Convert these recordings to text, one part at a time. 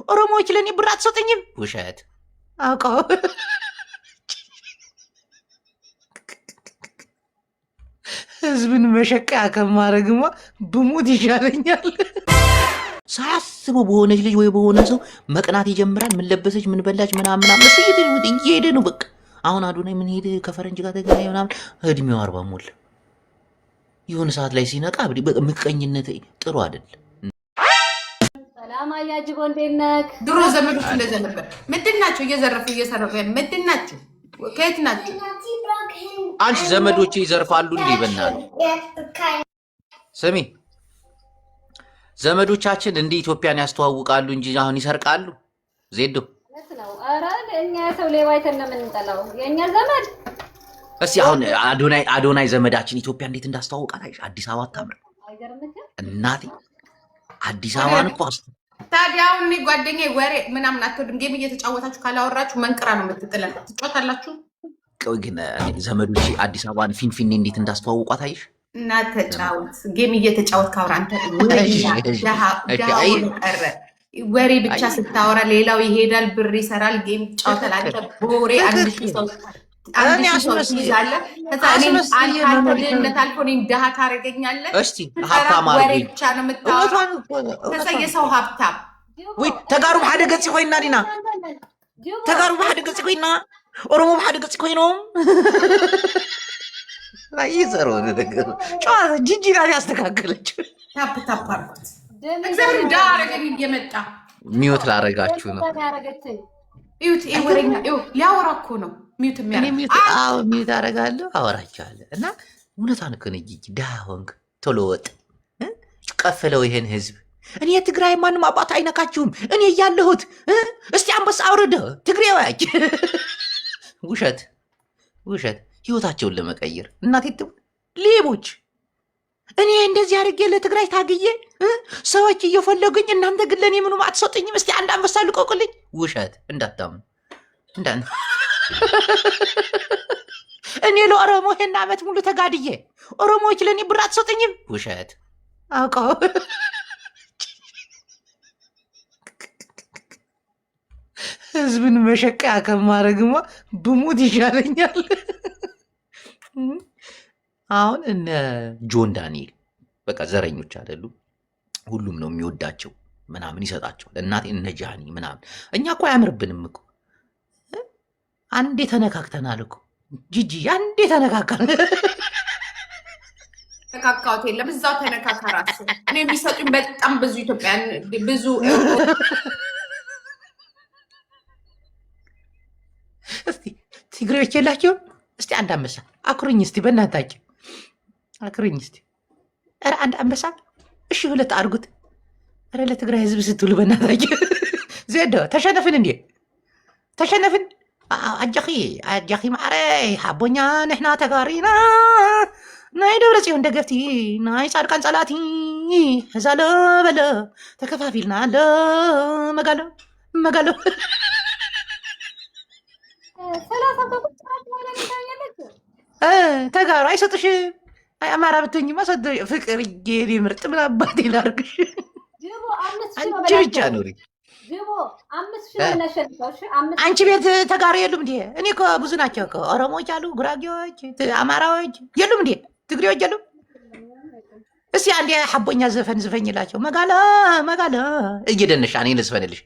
ኦሮሞዎች ለኔ ብር አትሰጡኝም። ውሸት አውቀው ህዝብን መሸቀያ ከማድረግማ ብሞት ይሻለኛል። ሳያስበው በሆነች ልጅ ወይ በሆነ ሰው መቅናት ይጀምራል። ምን ለበሰች፣ ምን በላች፣ ምናምን እሱ እየሄደ ነው በቃ። አሁን አዶናይ ምን ሄደ ከፈረንጅ ጋር ተገናኘ ምናምን፣ እድሜው 40 ሞላ። የሆነ ሰዓት ላይ ሲነቃ ምቀኝነት ጥሩ አይደለም። ሰላም አያጅቦ እንዴት ነህ? ድሮ ዘመዶች እንደዚህ ነበር። ምንድን ናቸው እየዘረፉ እየሰረፉ ያን ምንድን ናቸው? ከየት ናቸው? አንቺ ዘመዶቼ ይዘርፋሉ እንዴ? በእናትህ ስሚ፣ ዘመዶቻችን እንደ ኢትዮጵያን ያስተዋውቃሉ እንጂ አሁን ይሰርቃሉ። ዜዶ ኧረ እኛ ሰው ሌባ አይተን ነው የምንጠላው። የእኛ ዘመድ እስኪ አሁን አዶናይ ዘመዳችን ኢትዮጵያ እንዴት እንዳስተዋውቃት አይሽ። አዲስ አበባ አታምር እናቴ፣ አዲስ አበባን እኮ ታዲያ አሁን እኔ ጓደኛዬ ወሬ ምናምን አትወድም። ጌም እየተጫወታችሁ ካላወራችሁ መንቅራ ነው የምትጥለን። ትጫወታላችሁ። ቆይ ግን ዘመዶች አዲስ አበባን ፊንፊኔ እንዴት እንዳስተዋውቋት አይሽ። እና ተጫወት፣ ጌም እየተጫወት ካወራ አንተ ቀረ ወሬ ብቻ ስታወራ ሌላው ይሄዳል፣ ብር ይሰራል፣ ጌም ይጫወታል። አንተ በወሬ አንድ ሺህ ሰው ይዛለህ። ድህነት አልፎ እኔን ድሃ ታደርገኛለህ። ወሬ ብቻ ነው የምታወራው። ከዛ የሰው ሀብታም ወይ ተጋሩ በሓደ ገጽ ኮይና ዲና ተጋሩ በሓደ ገጽ ኮይና ኦሮሞ በሓደ ገጽ ኮይኖም አይዘሮ ነገር ጨዋታ ጂጂ ናት ያስተካከለችው። ታፕ አርጓት። እግዚአብሔር ድሃ አደረገኝ እየመጣ ሚውት ላደርጋችሁ ነው። ይሁት ወሬኛ ሊያወራ እኮ ነው። ሚውት ሚውት አደርጋለሁ፣ አወራቸዋለሁ። እና እውነቷን እኮ ነው ጂጂ። ድሃ ሆንክ ቶሎ ወጥ ቀፍለው ይሄን ህዝብ። እኔ የትግራይ ማንም አባት አይነካችሁም እኔ እያለሁት። እስቲ አንበሳ አውርደ ትግሬዎች። ውሸት ውሸት፣ ህይወታቸውን ለመቀየር እናቴ ሌቦች። እኔ እንደዚህ አድርጌ ለትግራይ ታግዬ ሰዎች እየፈለጉኝ፣ እናንተ ግን ለእኔ ምንም አትሰጡኝም። እስቲ አንድ አንበሳ ልቆቅልኝ። ውሸት እንዳታምኑ እኔ ለኦሮሞ ይሄን ዓመት ሙሉ ተጋድዬ ኦሮሞዎች ለእኔ ብር አትሰጡኝም። ውሸት አውቀው ህዝብን መሸቀያ ከማድረግማ ብሞት ይሻለኛል። አሁን እነ ጆን ዳንኤል በቃ ዘረኞች አይደሉም። ሁሉም ነው የሚወዳቸው ምናምን ይሰጣቸዋል። እናቴ እነ ጃኒ ምናምን። እኛ እኮ አያምርብንም እኮ አንዴ ተነካክተናል እኮ ጂጂ፣ አንዴ ተነካካል። ተካካውት የለም እዛው ተነካካ ራሱ። እኔ የሚሰጡኝ በጣም ብዙ ኢትዮጵያን ብዙ እስቲ ትግሬዎች የላቸውም። እስቲ አንድ አንበሳ አኩርኝ እስቲ በእናታችሁ አኩርኝ እስቲ። ኧረ አንድ አንበሳ እሺ፣ ሁለት አድርጉት። ኧረ ለትግራይ ህዝብ ስትሉ በእናታችሁ። ዜዶ ተሸነፍን እንዴ? ተሸነፍን። አጃኺ ማዕረይ ሓቦኛ ንሕና ተጋሪና ናይ ደብረ ጽዮን ደገፍቲ ናይ ጻድቃን ጸላቲ ሕዛለ በለ ተከፋፊልና አለ መጋሎ መጋሎ ተጋሩ አይሰጥሽም። አማራ ብትሆኝማ ፍቅር ጌዴ ምርጥ ምን አባቴ ላድርግሽ። አንቺ ብቻ ኑሪ። አንቺ ቤት ተጋሩ የሉም እንዴ? እኔ እኮ ብዙ ናቸው እኮ ኦሮሞዎች አሉ፣ ጉራጌዎች፣ አማራዎች የሉም እንዴ? ትግሬዎች የሉም? እስኪ አንዴ ሓቦኛ ዘፈን ዝፈኝላቸው። መጋለ መጋለ እየደነሻ እኔ ልዝፈንልሽ።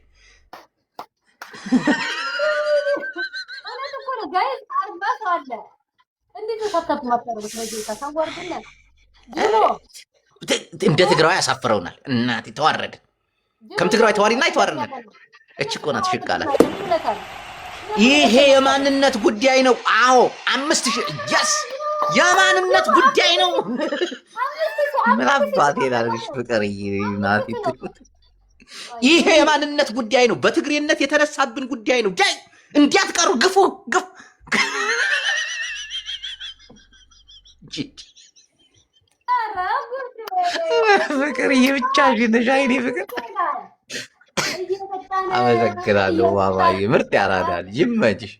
እንደ ትግራዊ ያሳፍረውናል። እናቴ ተዋረደ። ከም ትግራዊ ተዋሪና ይተዋረናል። እች እኮ ናት ሽቃላ። ይሄ የማንነት ጉዳይ ነው። አዎ 5000 ያስ የማንነት ጉዳይ ነው። ምን አባቴ ላድርግሽ ፍቅርዬ ናት። ይሄ የማንነት ጉዳይ ነው። በትግሬነት የተነሳብን ጉዳይ ነው። ዳይ እንዲያትቀሩ ግፉ ግፉ ፍቅርዬ ብቻሽን ነሽ። አይኔ ፍቅር አመሰግናለሁ ባባዬ፣ ምርጥ ያራዳል። ይመችሽ።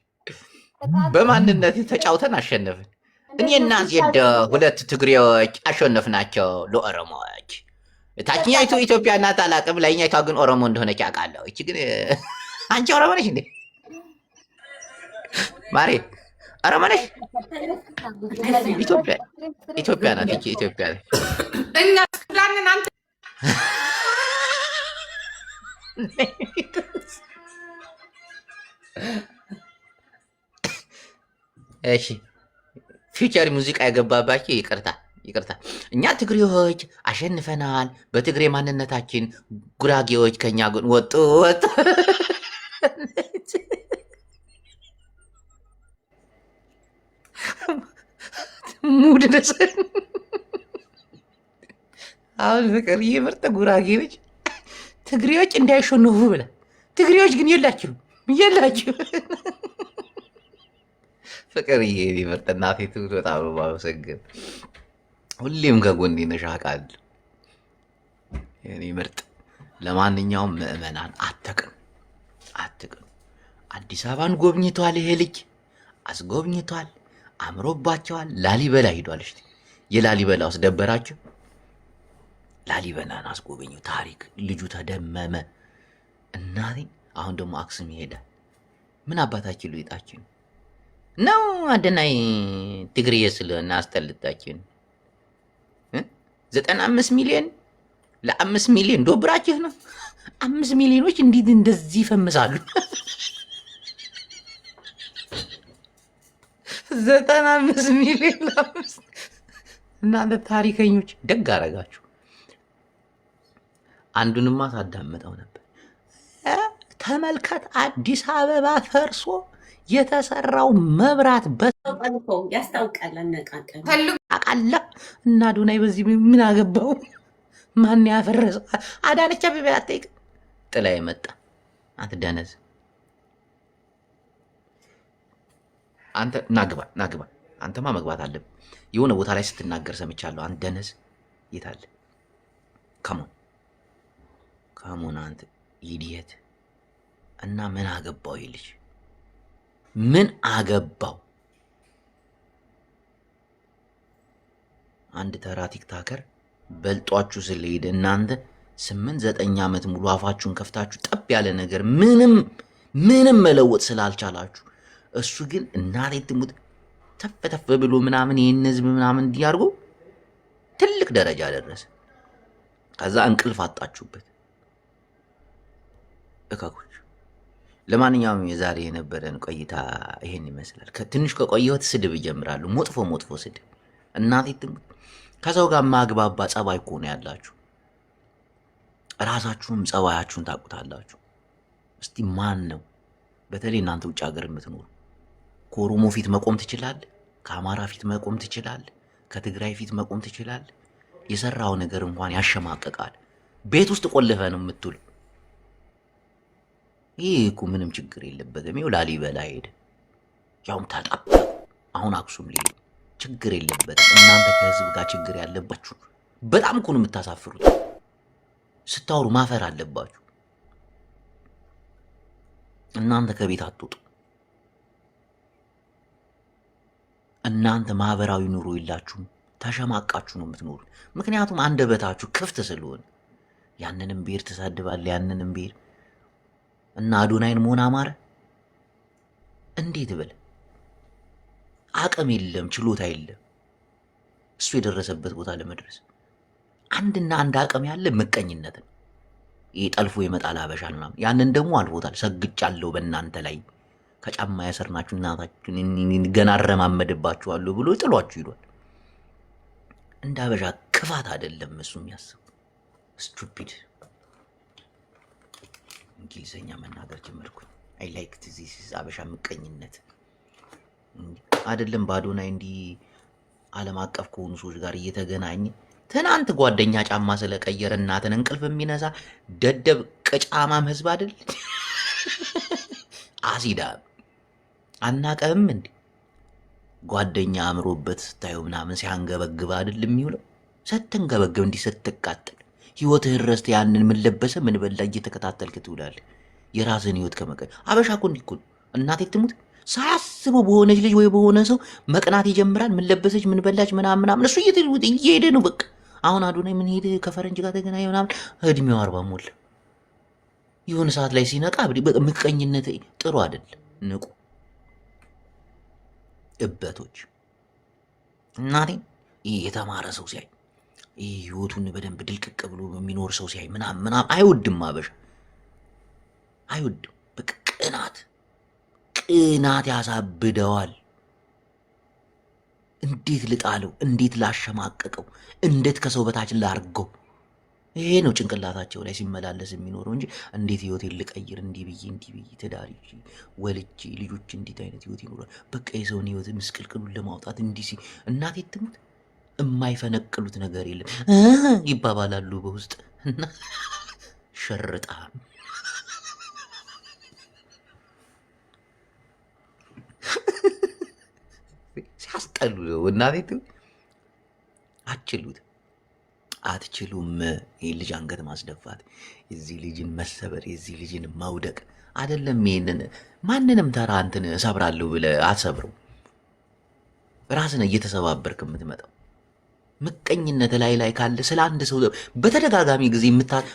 በማንነት ተጫውተን አሸነፍን። እኔና ዜድ ሁለት ትግሬዎች አሸነፍናቸው ለኦሮሞዎች። ታችኛይቱ ኢትዮጵያ እናት አላቅም፣ ላይኛይቷ ግን ኦሮሞ እንደሆነች አውቃለሁ። እቺ ግን አንቺ ኦሮሞ ነሽ እንዴ ማሬ? ኦሮሞ ነሽ? ኢትዮጵያ ናት እቺ ኢትዮጵያ ነች። እኛ ስላንን አንተ እሺ ፊውቸር ሙዚቃ የገባባችሁ ይቅርታ። እኛ ትግሬዎች አሸንፈናል። በትግሬ ማንነታችን ጉራጌዎች ከኛ ጎን ወጡ። ሙድ ደስ አሁን ፍቅር ምርጥ ጉራጌ ነች። ትግሬዎች እንዳይሸነፉ ብለ ትግሬዎች ግን የላችሁ ፍቅር ምርጥ እናቴ ትምህርት በጣም ማመሰግን። ሁሌም ከጎኔ ነሽ አውቃለሁ የኔ ምርጥ። ለማንኛውም ምዕመናን አትቅኑ። አዲስ አበባን ጎብኝቷል ይሄ ልጅ አስጎብኝቷል፣ አምሮባቸዋል። ላሊበላ ሂዷል። እሺ የላሊበላ ውስጥ ደበራቸው። ላሊበላን አስጎበኙ። ታሪክ ልጁ ተደመመ። እናቴ አሁን ደግሞ አክሱም ይሄዳል። ምን አባታችን ልጣችን ነው አደናይ ትግሬ ስለሆነ አስጠልጣችን 95 ሚሊዮን ለ5 ሚሊዮን ዶብራችሁ ነው። 5 ሚሊዮኖች እንዴት እንደዚህ ይፈምሳሉ? 95 ሚሊዮን ለ5 እናንተ ታሪከኞች ደግ አረጋችሁ። አንዱንማ ሳዳመጠው ነበር። ተመልከት አዲስ አበባ ፈርሶ የተሰራው መብራት ያስታውቃል። አነቃቀል አቃላ እና ዶናይ በዚህ ምን አገባው? ማን ያፈረሰው? አዳነች አቤቤ አትጠይቅ። ጥላ የመጣ አንተ ደነዝ አንተ ናግባ አንተማ መግባት አለብህ። የሆነ ቦታ ላይ ስትናገር ሰምቻለሁ። አንተ ደነዝ የታለ? ከሞን አንተ ኢዲየት እና ምን አገባው ይልሽ? ምን አገባው? አንድ ተራ ቲክታከር በልጧችሁ ስለሄደ እናንተ 8-9 ዓመት ሙሉ አፋችሁን ከፍታችሁ ጠብ ያለ ነገር ምንም መለወጥ ስላልቻላችሁ እሱ ግን እናቴ ትሙት ተፍ ብሎ ምናምን ይህን ህዝብ ምናምን እንዲያርጉ ትልቅ ደረጃ ደረሰ። ከዛ እንቅልፍ አጣችሁበት እካኮች። ለማንኛውም የዛሬ የነበረን ቆይታ ይሄን ይመስላል። ትንሽ ከቆየሁት ስድብ ይጀምራሉ። መጥፎ ስድብ እናቴ ትሙት። ከሰው ጋር ማግባባ ጸባይ እኮ ነው ያላችሁ። ራሳችሁም ጸባያችሁን ታውቁታላችሁ። እስቲ ማን ነው በተለይ እናንተ ውጭ ሀገር የምትኖሩ ከኦሮሞ ፊት መቆም ትችላለህ? ከአማራ ፊት መቆም ትችላለህ? ከትግራይ ፊት መቆም ትችላለህ? የሰራው ነገር እንኳን ያሸማቀቃል። ቤት ውስጥ ቆልፈ ነው የምትውል። ይህ እኮ ምንም ችግር የለበትም። ይኸው ላሊበላ ሄደ፣ ያውም ታጣበ። አሁን አክሱም ሊሄድ ችግር የለበትም። እናንተ ከህዝብ ጋር ችግር ያለባችሁ በጣም እኮ ነው የምታሳፍሩት። ስታወሩ ማፈር አለባችሁ። እናንተ ከቤት አትወጡ። እናንተ ማህበራዊ ኑሮ የላችሁም። ተሸማቃችሁ ነው የምትኖሩት። ምክንያቱም አንደበታችሁ ክፍት ስለሆነ ያንንም ብሔር ትሳድባለህ፣ ያንንም ብሔር እና አዶናይን መሆን አማረ እንዴት ብል አቅም የለም፣ ችሎታ የለም እሱ የደረሰበት ቦታ ለመድረስ። አንድና አንድ አቅም ያለ ምቀኝነት ነው። ይሄ ጠልፎ ይመጣል አበሻል ምናምን። ያንን ደግሞ አልፎታል። ሰግጫለሁ በእናንተ ላይ ከጫማ ያሰርናችሁ እናታችሁን ገና አረማመድባችኋለሁ ብሎ ጥሏችሁ ይሏል። እንደ አበሻ ክፋት አይደለም እሱ የሚያስብ ስቱፒድ። እንግሊዘኛ መናገር ጀመርኩኝ። አይ ላይክ ዚስ አበሻ ምቀኝነት አይደለም። ባዶናይ እንዲህ ዓለም አቀፍ ከሆኑ ሰዎች ጋር እየተገናኘ ትናንት ጓደኛ ጫማ ስለቀየረ እናትን እንቅልፍ የሚነሳ ደደብ ቅጫማም ህዝብ አይደል? አሲዳ አናቀህም እንዴ? ጓደኛ አምሮበት ስታየው ምናምን ሲያንገበግብ አይደል የሚውለው? ስትንገበግብ እንዲህ ስትቃጠል ህይወትህን ረስተህ ያንን ምን ለበሰ ምን በላ እየተከታተልክ ትውላለህ። የራስህን ህይወት ከመቀ አበሻ እኮ እንዲህ እኮ ነው። እናቴ ትሙት ሳያስበው በሆነች ልጅ ወይ በሆነ ሰው መቅናት ይጀምራል። ምን ለበሰች ምን በላች ምናምን እሱ እየሄደ ነው። በቃ አሁን አዶናይ ምን ሄደ ከፈረንጅ ጋር ተገናኘ ምናምን እድሜው 40 ሞላ። የሆነ ሰዓት ላይ ሲነቃ ምቀኝነት ጥሩ አይደለም። ንቁ እበቶች። እናቴ ይህ የተማረ ሰው ሲያይ ይህ ህይወቱን በደንብ ድልቅቅ ብሎ የሚኖር ሰው ሲያይ ምናምን አይወድም። አበሻ አይወድም። በቃ ቅናት ያሳብደዋል። እንዴት ልጣለው፣ እንዴት ላሸማቀቀው፣ እንዴት ከሰው በታች ላርገው። ይሄ ነው ጭንቅላታቸው ላይ ሲመላለስ የሚኖረው እንጂ እንዴት ህይወቴን ልቀይር፣ እንዲህ ብዬ ትዳር ወልጄ ልጆች እንዴት አይነት ህይወት ይኖራል። በቃ የሰውን ህይወት ምስቅልቅሉን ለማውጣት እንዲህ እናቴ ትሙት የማይፈነቅሉት ነገር የለም ይባባላሉ በውስጥ እና ሸርጣም ሲያስጠሉ እናቴ አትችሉም። ይህ ልጅ አንገት ማስደፋት፣ የዚህ ልጅን መሰበር፣ የዚህ ልጅን ማውደቅ አይደለም። ይሄንን ማንንም ተራ እንትን እሰብራለሁ ብለህ አትሰብረው። ራስን እየተሰባበርክ የምትመጣው ምቀኝነት ላይ ካለ ስለ አንድ ሰው በተደጋጋሚ ጊዜ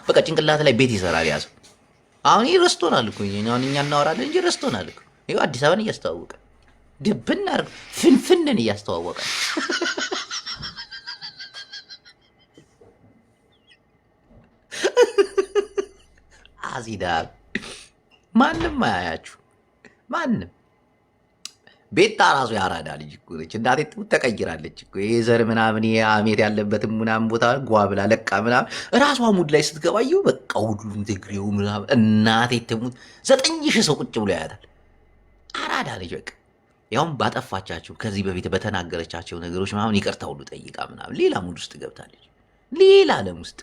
በቃ ጭንቅላት ላይ ቤት ይሰራል ያዘው። አሁን ይህ ረስቶናል እኮ አሁን እኛ እናወራለን እንጂ ረስቶናል እኮ። ይኸው አዲስ አበባን እያስተዋወቀ ድብና ፍንፍንን እያስተዋወቀ አዚዳ ማንም አያያችሁ። ማንም ቤታ ራሱ ያራዳ ልጅ እኮ ነች። እናቴ ተቀይራለች እኮ ይሄ ዘር ምናምን አሜት ያለበትም ምናምን ቦታ ጓ ብላ ለቃ ምናምን ራሷ ሙድ ላይ ስትገባየው በቃ ሁሉም ትግሬው ምናምን እናቴ ትሙት 9,000 ሰው ቁጭ ብሎ ያያታል። አራዳ ልጅ በቃ ያውም ባጠፋቻቸው ከዚህ በፊት በተናገረቻቸው ነገሮች ምናምን ይቅርታ ሁሉ ጠይቃ ምናምን ሌላ ሙድ ውስጥ ገብታለች። ሌላ ዓለም ውስጥ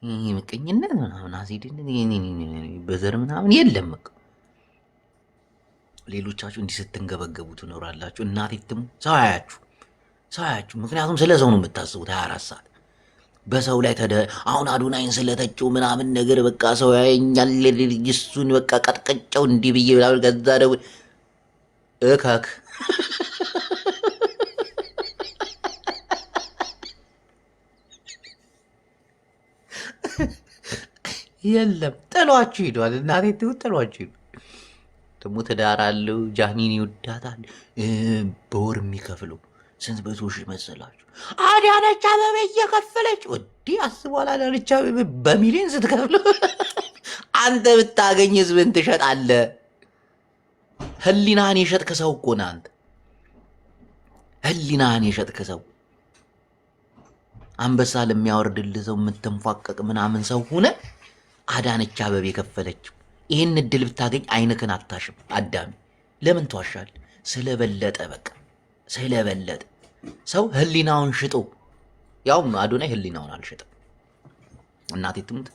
ይህ ምቀኝነት ምናምን አሲድን በዘር ምናምን የለም። ሌሎቻችሁ እንዲህ ስትንገበገቡ ትኖራላችሁ። እናቴ ትሙ ሰው አያችሁ። ምክንያቱም ስለ ሰው ነው የምታስቡት 24 ሰዓት በሰው ላይ አሁን አዶናይን ስለተጨው ምናምን ነገር በቃ ሰው ያየኛል እሱን በቃ ቀጥቀጨው እንዲህ ብዬ ከዛ ደው እካክ የለም ጥሏችሁ ሂዷል። እናቴ ትሙት ጥሏችሁ ሂዷል። ደግሞ ትዳር አለው። ጃኒን ይወዳታል። በወር የሚከፍለው ስንት መቶ ሺህ መሰላችሁ? አዳነች አበቤ እየከፈለች ወዲህ አስቧል። አዳነች አበቤ በሚሊዮን ስትከፍለው አንተ ብታገኝ ህዝብን ትሸጣለህ። ህሊናህን የሸጥክ ሰው እኮ ነህ አንተ። ህሊናህን የሸጥክ ሰው አንበሳ ለሚያወርድልህ ሰው የምትንፏቀቅ ምናምን ሰው ሁነ አዳነች አበቤ የከፈለችው። ይህን እድል ብታገኝ አይንክን አታሽም። አዳሚ ለምን ትዋሻል? ስለበለጠ በቃ ስለበለጠ ሰው ህሊናውን ሽጦ ያውም አዶናይ ህሊናውን አልሸጠም። እናቴ ትሙት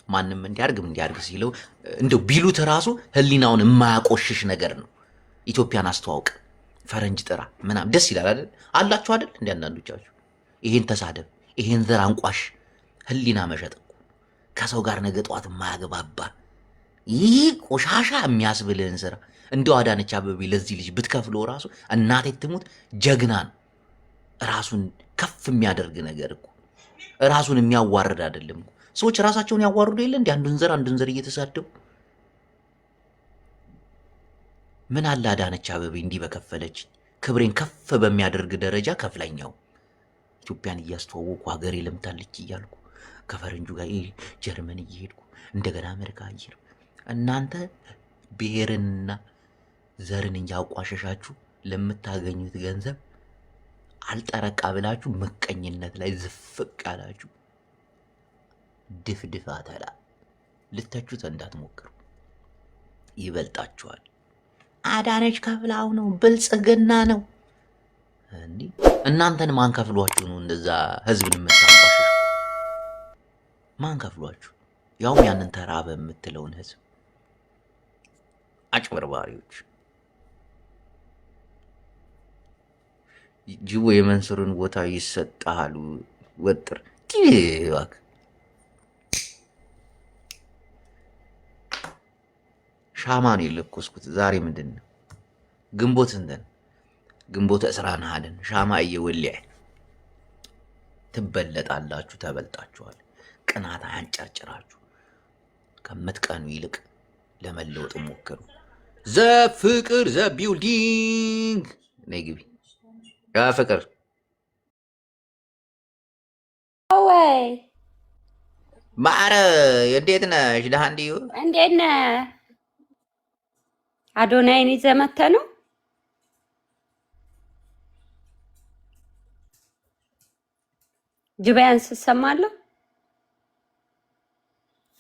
ማንም እንዲያርግ ሲለው እንደው ቢሉት ራሱ ህሊናውን የማያቆሽሽ ነገር ነው። ኢትዮጵያን አስተዋውቅ፣ ፈረንጅ ጥራ ምናምን ደስ ይላል አይደል? አላችሁ አይደል? እንደ አንዳንዶቻችሁ ይሄን ተሳደብ፣ ይሄን ዘር አንቋሽ። ህሊና መሸጥ እኮ ከሰው ጋር ነገ ጠዋት የማያገባባ ይህ ቆሻሻ የሚያስብልህን ስራ እንደው አዳነች አበቤ ለዚህ ልጅ ብትከፍለው ራሱ እናቴ ትሙት ጀግና ነው። ራሱን ከፍ የሚያደርግ ነገር እኮ ራሱን የሚያዋርድ አይደለም እኮ። ሰዎች ራሳቸውን ያዋርዱ የለ እንዲ አንዱን ዘር እየተሳደቡ። ምን አለ አዳነች አበቤ እንዲህ በከፈለች ክብሬን ከፍ በሚያደርግ ደረጃ ከፍለኛው ኢትዮጵያን እያስተዋወቁ ሀገሬ ለምታለች እያልኩ ከፈረንጁ ጋር ጀርመን እየሄድኩ እንደገና አሜሪካ እየሄድኩ እናንተ ብሔርንና ዘርን እያቋሸሻችሁ ለምታገኙት ገንዘብ አልጠረቃ ብላችሁ ምቀኝነት ላይ ዝፍቅ ያላችሁ ድፍድፍ አተላ ልተቹት እንዳትሞክሩ፣ ይበልጣችኋል። አዳነች ከፍላው ነው ብልጽግና ነው እንዲህ። እናንተን ማን ከፍሏችሁ ነው እንደዛ ህዝብን የምታንቋሽሹ? ማን ከፍሏችሁ? ያውም ያንን ተራበ የምትለውን ህዝብ። አጭበርባሪዎች። ጅቦ የመንሱርን ቦታ ይሰጣሉ። ወጥር ዲዋክ ሻማ ነው የለኮስኩት ዛሬ። ምንድን ነው ግንቦት ስንት ነው? ግንቦት 11 ሻማ እየወልያ ትበለጣላችሁ፣ ተበልጣችኋል። ቅናት አያንጨርጭራችሁ። ከምትቀኑ ይልቅ ለመለወጥ ሞክሩ። ዘፍቅር ዘቢልዲንግ ነይ ግቢ። ፍቅር ወይ ማረ እንዴት ነሽ? ደህና እንዲሁ እንዴት ነህ? አዶናይን ይዘህ መተህ ነው? ጅባያን ስትሰማለሁ?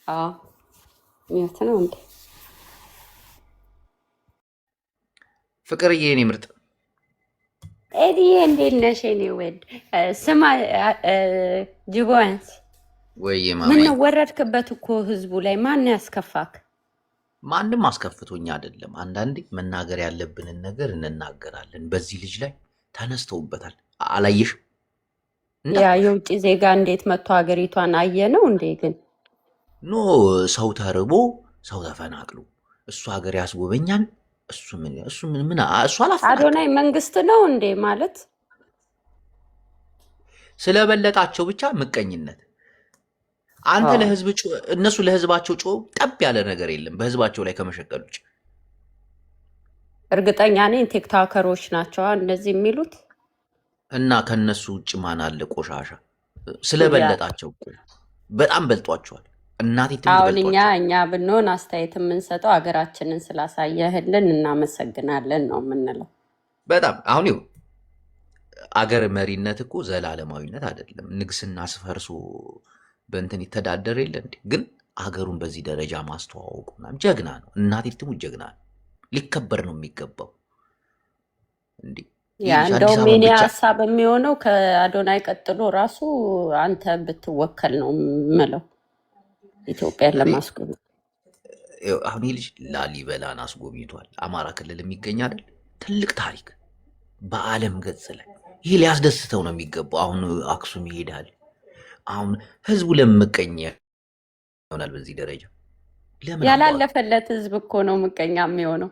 አዎ ሚውት ነው እንዴ? ፍቅርዬ የኔ ምርጥ ኤዲዬ እንዴት ነሽ? የኔ ወድ ስማ ጅባያንስ ወይ ማማ ምን ወረድክበት እኮ ህዝቡ ላይ። ማን ያስከፋክ? ማንም አስከፍቶኛ አይደለም። አንዳንዴ መናገር ያለብንን ነገር እንናገራለን። በዚህ ልጅ ላይ ተነስተውበታል። አላየሽም? ያ የውጭ ዜጋ እንዴት መጥቶ ሀገሪቷን አየ ነው እንዴ? ግን ኖ ሰው ተርቦ ሰው ተፈናቅሎ እሱ ሀገር ያስጎበኛል። እሱ አላፈናቅም። አዶናይ መንግስት ነው እንዴ ማለት? ስለበለጣቸው ብቻ ምቀኝነት። አንተ ለህዝብ እነሱ ለህዝባቸው ጠብ ያለ ነገር የለም በህዝባቸው ላይ ከመሸቀል ውጭ። እርግጠኛ ነኝ ቲክቶከሮች ናቸው እንደዚህ የሚሉት። እና ከነሱ ውጭ ማን አለ? ቆሻሻ ስለበለጣቸው በጣም በልጧቸዋል። እናቴ አሁን እኛ ብንሆን አስተያየት የምንሰጠው ሀገራችንን ስላሳየህልን እናመሰግናለን ነው የምንለው። በጣም አሁን ይኸው አገር መሪነት እኮ ዘላለማዊነት አይደለም። ንግስና ስፈርሶ በእንትን ይተዳደር የለ እንዴ? ግን አገሩን በዚህ ደረጃ ማስተዋወቁ ጀግና ነው። እናቴ ትሙ ጀግና ነው። ሊከበር ነው የሚገባው። እንዴ እንደውም የኔ ሀሳብ የሚሆነው ከአዶናይ ቀጥሎ ራሱ አንተ ብትወከል ነው የምለው ኢትዮጵያን ለማስጎብኘት። አሁን ይህ ልጅ ላሊበላን አስጎብኝቷል። አማራ ክልል የሚገኝ አይደል? ትልቅ ታሪክ በዓለም ገጽ ላይ ይህ ሊያስደስተው ነው የሚገባው። አሁን አክሱም ይሄዳል። አሁን ህዝቡ ለምቀኛ ይሆናል በዚህ ደረጃ። ለምን ያላለፈለት ህዝብ እኮ ነው ምቀኛ የሚሆነው።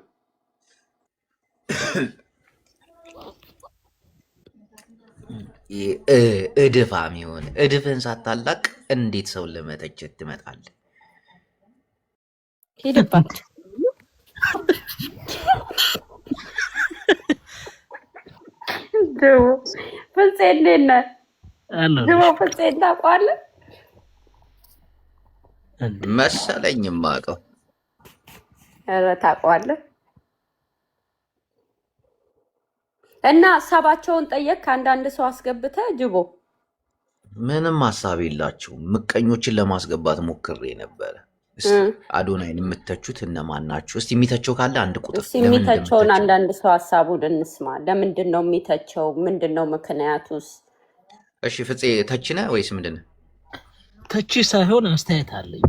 እድፋም የሆነ እድፍን ሳታላቅ እንዴት ሰውን ለመተቸት ትመጣለህ? ሄድባቸው ፍፄ እንዴት ነህ? ድሮ ፍፄ ታውቀዋለህ መሰለኝ የማውቀው። ኧረ ታውቀዋለህ። እና ሀሳባቸውን ጠየቅ ከአንዳንድ ሰው አስገብተህ ጅቦ? ምንም ሀሳብ የላቸውም። ምቀኞችን ለማስገባት ሞክሬ ነበረ። አዶናይን የምተቹት እነማን ናቸው? እስቲ የሚተቸው ካለ አንድ ቁጥር። የሚተቸውን አንዳንድ ሰው ሀሳቡን እንስማ። ለምንድን ነው የሚተቸው? ምንድን ነው ምክንያቱስ? እሺ ፍፄ ተችነ ወይስ ምንድን ነው? ተቺ ሳይሆን አስተያየት አለኝ።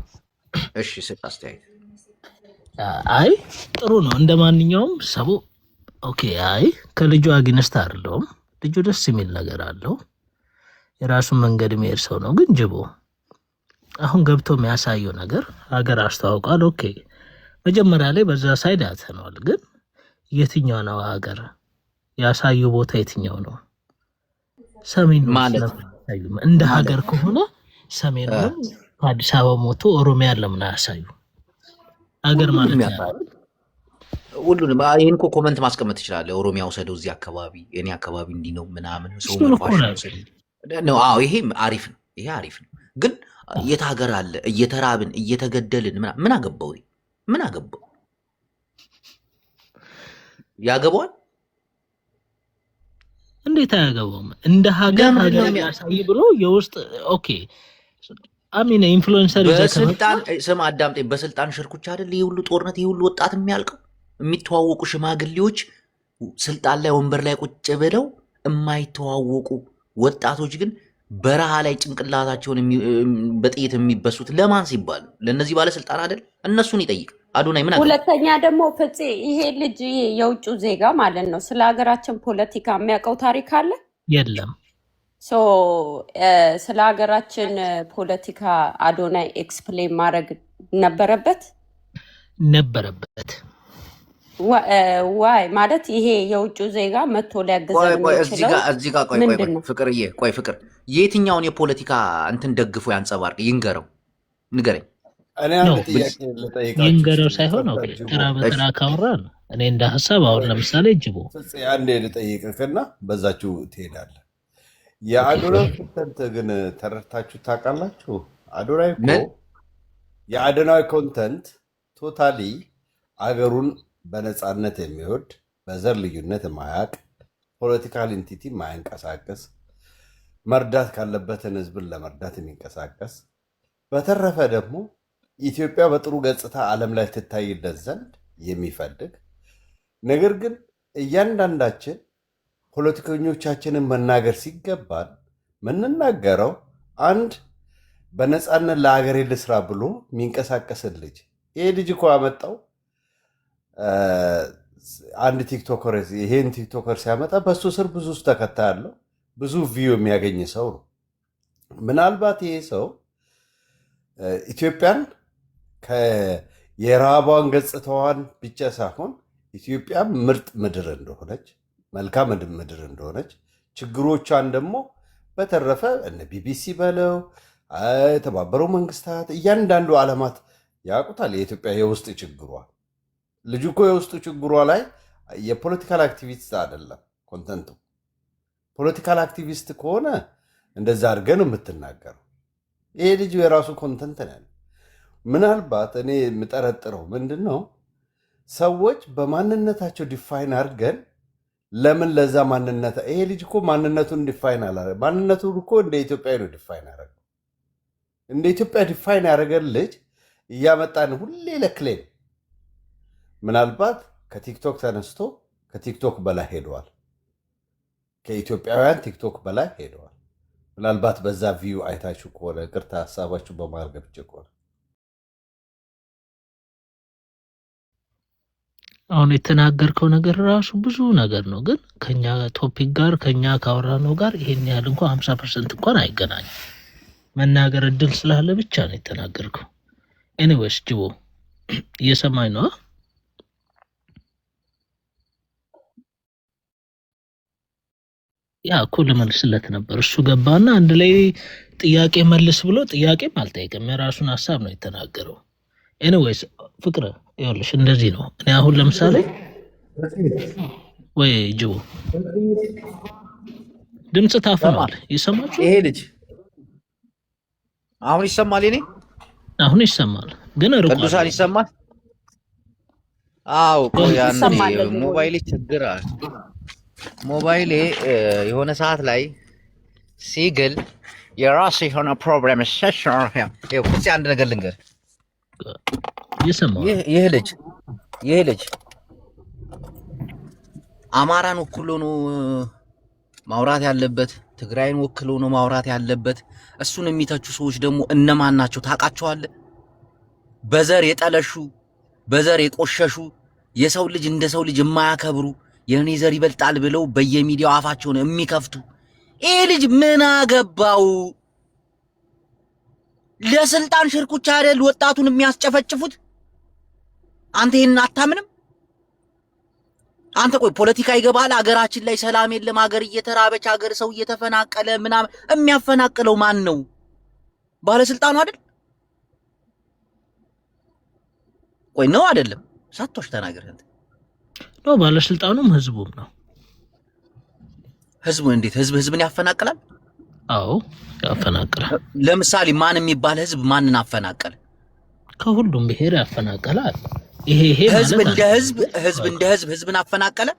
እሺ ስጥ አስተያየት። አይ ጥሩ ነው እንደ ማንኛውም ሰው ኦኬ። አይ ከልጁ አግነስት አይደለሁም። ልጁ ደስ የሚል ነገር አለው። የራሱን መንገድ የሚሄድ ሰው ነው። ግን ጅቦ አሁን ገብቶ የሚያሳየው ነገር ሀገር አስተዋውቋል። ኦኬ መጀመሪያ ላይ በዛ ሳይድ ያተነዋል። ግን የትኛው ነው ሀገር ያሳዩ ቦታ የትኛው ነው? ሰሜን ማለት እንደ ሀገር ከሆነ ሰሜን ነው። አዲስ አበባ ሞቶ ኦሮሚያ ለምን አያሳዩ? ሀገር ማለት ነው። ሁሉንም ይህን እኮ ኮመንት ማስቀመጥ ትችላለህ። ኦሮሚያ ወሰደው እዚህ አካባቢ እኔ አካባቢ እንዲህ ነው ምናምን ሰው ነው። አዎ ይሄ አሪፍ ነው። ይሄ አሪፍ ነው። ግን የት ሀገር አለ? እየተራብን እየተገደልን ምን አገባው? ምን አገባው? ያገባዋል? እንዴት አያገባውም? እንደ ሀገር ያሳይ ብሎ የውስጥ ኦኬ አሚና ኢንፍሉዌንሰር በስልጣን ስም አዳምጤ በስልጣን ሽርኩቻ አይደል ይሄ ሁሉ ጦርነት ይሄ ሁሉ ወጣት የሚያልቀው? የሚተዋወቁ ሽማግሌዎች ስልጣን ላይ ወንበር ላይ ቁጭ ብለው የማይተዋወቁ ወጣቶች ግን በረሃ ላይ ጭንቅላታቸውን በጥይት የሚበሱት ለማን ሲባል? ለእነዚህ ባለስልጣን አይደል? እነሱን ይጠይቅ አዶናይ። ምን ሁለተኛ ደግሞ ፍፄ ይሄ ልጅ የውጭ ዜጋ ማለት ነው ስለ ሀገራችን ፖለቲካ የሚያውቀው ታሪክ አለ? የለም። ስለ ሀገራችን ፖለቲካ አዶናይ ኤክስፕሌን ማድረግ ነበረበት። ዋይ ማለት ይሄ የውጭ ዜጋ መጥቶ ሊያገዘን የሚችለው ምንድን ነው? ፍቅርዬ ቆይ ፍቅር የትኛውን የፖለቲካ እንትን ደግፎ ያንጸባርቅ ይንገረው፣ ንገረኝ። ይንገረው ሳይሆን ተራ በተራ ካወራን እኔ እንደ ሀሳብ አሁን ለምሳሌ እጅቦ አንዴ ልጠይቅህና በዛችሁ ትሄዳለህ። የአዶናይ ኮንተንት ግን ተረድታችሁ ታውቃላችሁ? አዶናይ እኮ የአዶናይ ኮንተንት ቶታሊ አገሩን በነፃነት የሚወድ በዘር ልዩነት የማያውቅ ፖለቲካል ኢንቲቲ የማያንቀሳቀስ መርዳት ካለበትን ህዝብን ለመርዳት የሚንቀሳቀስ በተረፈ ደግሞ ኢትዮጵያ በጥሩ ገጽታ ዓለም ላይ ትታይለት ዘንድ የሚፈልግ ነገር ግን እያንዳንዳችን ፖለቲከኞቻችንን መናገር ሲገባን ምንናገረው አንድ በነፃነት ለሀገሬ ልስራ ብሎ የሚንቀሳቀስን ልጅ ይሄ ልጅ እኮ ያመጣው አንድ ቲክቶከር ይሄን ቲክቶከር ሲያመጣ በሱ ስር ብዙ ተከታይ ያለው ብዙ ቪው የሚያገኝ ሰው ነው። ምናልባት ይሄ ሰው ኢትዮጵያን የረሃቧን ገጽታዋን ብቻ ሳይሆን ኢትዮጵያ ምርጥ ምድር እንደሆነች መልካም ምድር እንደሆነች ችግሮቿን ደግሞ በተረፈ እነ ቢቢሲ በለው የተባበሩ መንግስታት እያንዳንዱ ዓለማት ያውቁታል የኢትዮጵያ የውስጥ ችግሯ። ልጁ እኮ የውስጡ ችግሯ ላይ የፖለቲካል አክቲቪስት አይደለም ኮንተንቱ። ፖለቲካል አክቲቪስት ከሆነ እንደዛ አድርገን የምትናገረው ይሄ ልጁ የራሱ ኮንተንት ነው። ምናልባት እኔ የምጠረጥረው ምንድን ነው ሰዎች በማንነታቸው ዲፋይን አድርገን ለምን ለዛ ማንነት ይሄ ልጅ እኮ ማንነቱን ዲፋይን አላረ ማንነቱን እኮ እንደ ኢትዮጵያ ነው ዲፋይን ያደረገው። እንደ ኢትዮጵያ ዲፋይን ያደረገን ልጅ እያመጣን ሁሌ ለክሌም ምናልባት ከቲክቶክ ተነስቶ ከቲክቶክ በላይ ሄደዋል። ከኢትዮጵያውያን ቲክቶክ በላይ ሄደዋል። ምናልባት በዛ ቪው አይታችሁ ከሆነ ቅርታ ሀሳባችሁ በማርገብ ከሆነ አሁን የተናገርከው ነገር ራሱ ብዙ ነገር ነው፣ ግን ከኛ ቶፒክ ጋር ከኛ ካወራነው ጋር ይሄን ያህል እንኳን 50% እንኳን አይገናኝም። መናገር እድል ስላለ ብቻ ነው የተናገርከው። ኤኒዌይስ ጅቦ እየሰማኝ ነው? ያ እኮ ልመልስለት ነበር። እሱ ገባና አንድ ላይ ጥያቄ መልስ ብሎ ጥያቄም አልጠየቅም፣ የራሱን ሀሳብ ነው የተናገረው። ኤኒዌይስ ፍቅር ይኸውልሽ እንደዚህ ነው። እኔ አሁን ለምሳሌ ወይ ጅቦ ድምፅ ታፍኗል፣ ይሰማችሁ? ይሄ ልጅ አሁን ይሰማል? እኔ አሁን ይሰማል፣ ግን ርቋል። ቅዱሳን ይሰማል? አዎ ቆያን ሞባይሌ ችግር አለ። ሞባይሌ የሆነ ሰዓት ላይ ሲግል የራሱ የሆነ ፕሮብሌም ሴሽን ይሄ ኩዚ አንድ ነገር ልንገር ይሰማል። ይሄ ልጅ አማራን ወክሎ ነው ማውራት ያለበት፣ ትግራይን ወክሎ ነው ማውራት ያለበት። እሱን የሚተቹ ሰዎች ደግሞ እነማን ናቸው ታውቃቸዋለህ? በዘር የጠለሹ በዘር የቆሸሹ የሰው ልጅ እንደ ሰው ልጅ የማያከብሩ የኔ ዘር ይበልጣል ብለው በየሚዲያው አፋቸውን የሚከፍቱ። ይሄ ልጅ ምን አገባው? ለስልጣን ሽርኩቻ አይደል ወጣቱን የሚያስጨፈጭፉት? አንተ ይሄን አታምንም? አንተ ቆይ ፖለቲካ ይገባል? አገራችን ላይ ሰላም የለም፣ አገር እየተራበች፣ አገር ሰው እየተፈናቀለ ምናምን የሚያፈናቅለው ማን ነው? ባለስልጣኑ አይደል? ቆይ ነው አይደለም? ሳቶሽ ተናገር አንተ። ነው ባለስልጣኑም ህዝቡም ነው። ህዝቡ እንዴት ህዝብን ያፈናቅላል? አዎ ያፈናቅላል። ለምሳሌ ማን የሚባል ህዝብ ማንን አፈናቀለ? ከሁሉም ብሔር ያፈናቅላል። ይሄ ህዝብ እንደ ህዝብ ህዝብን አፈናቀለ።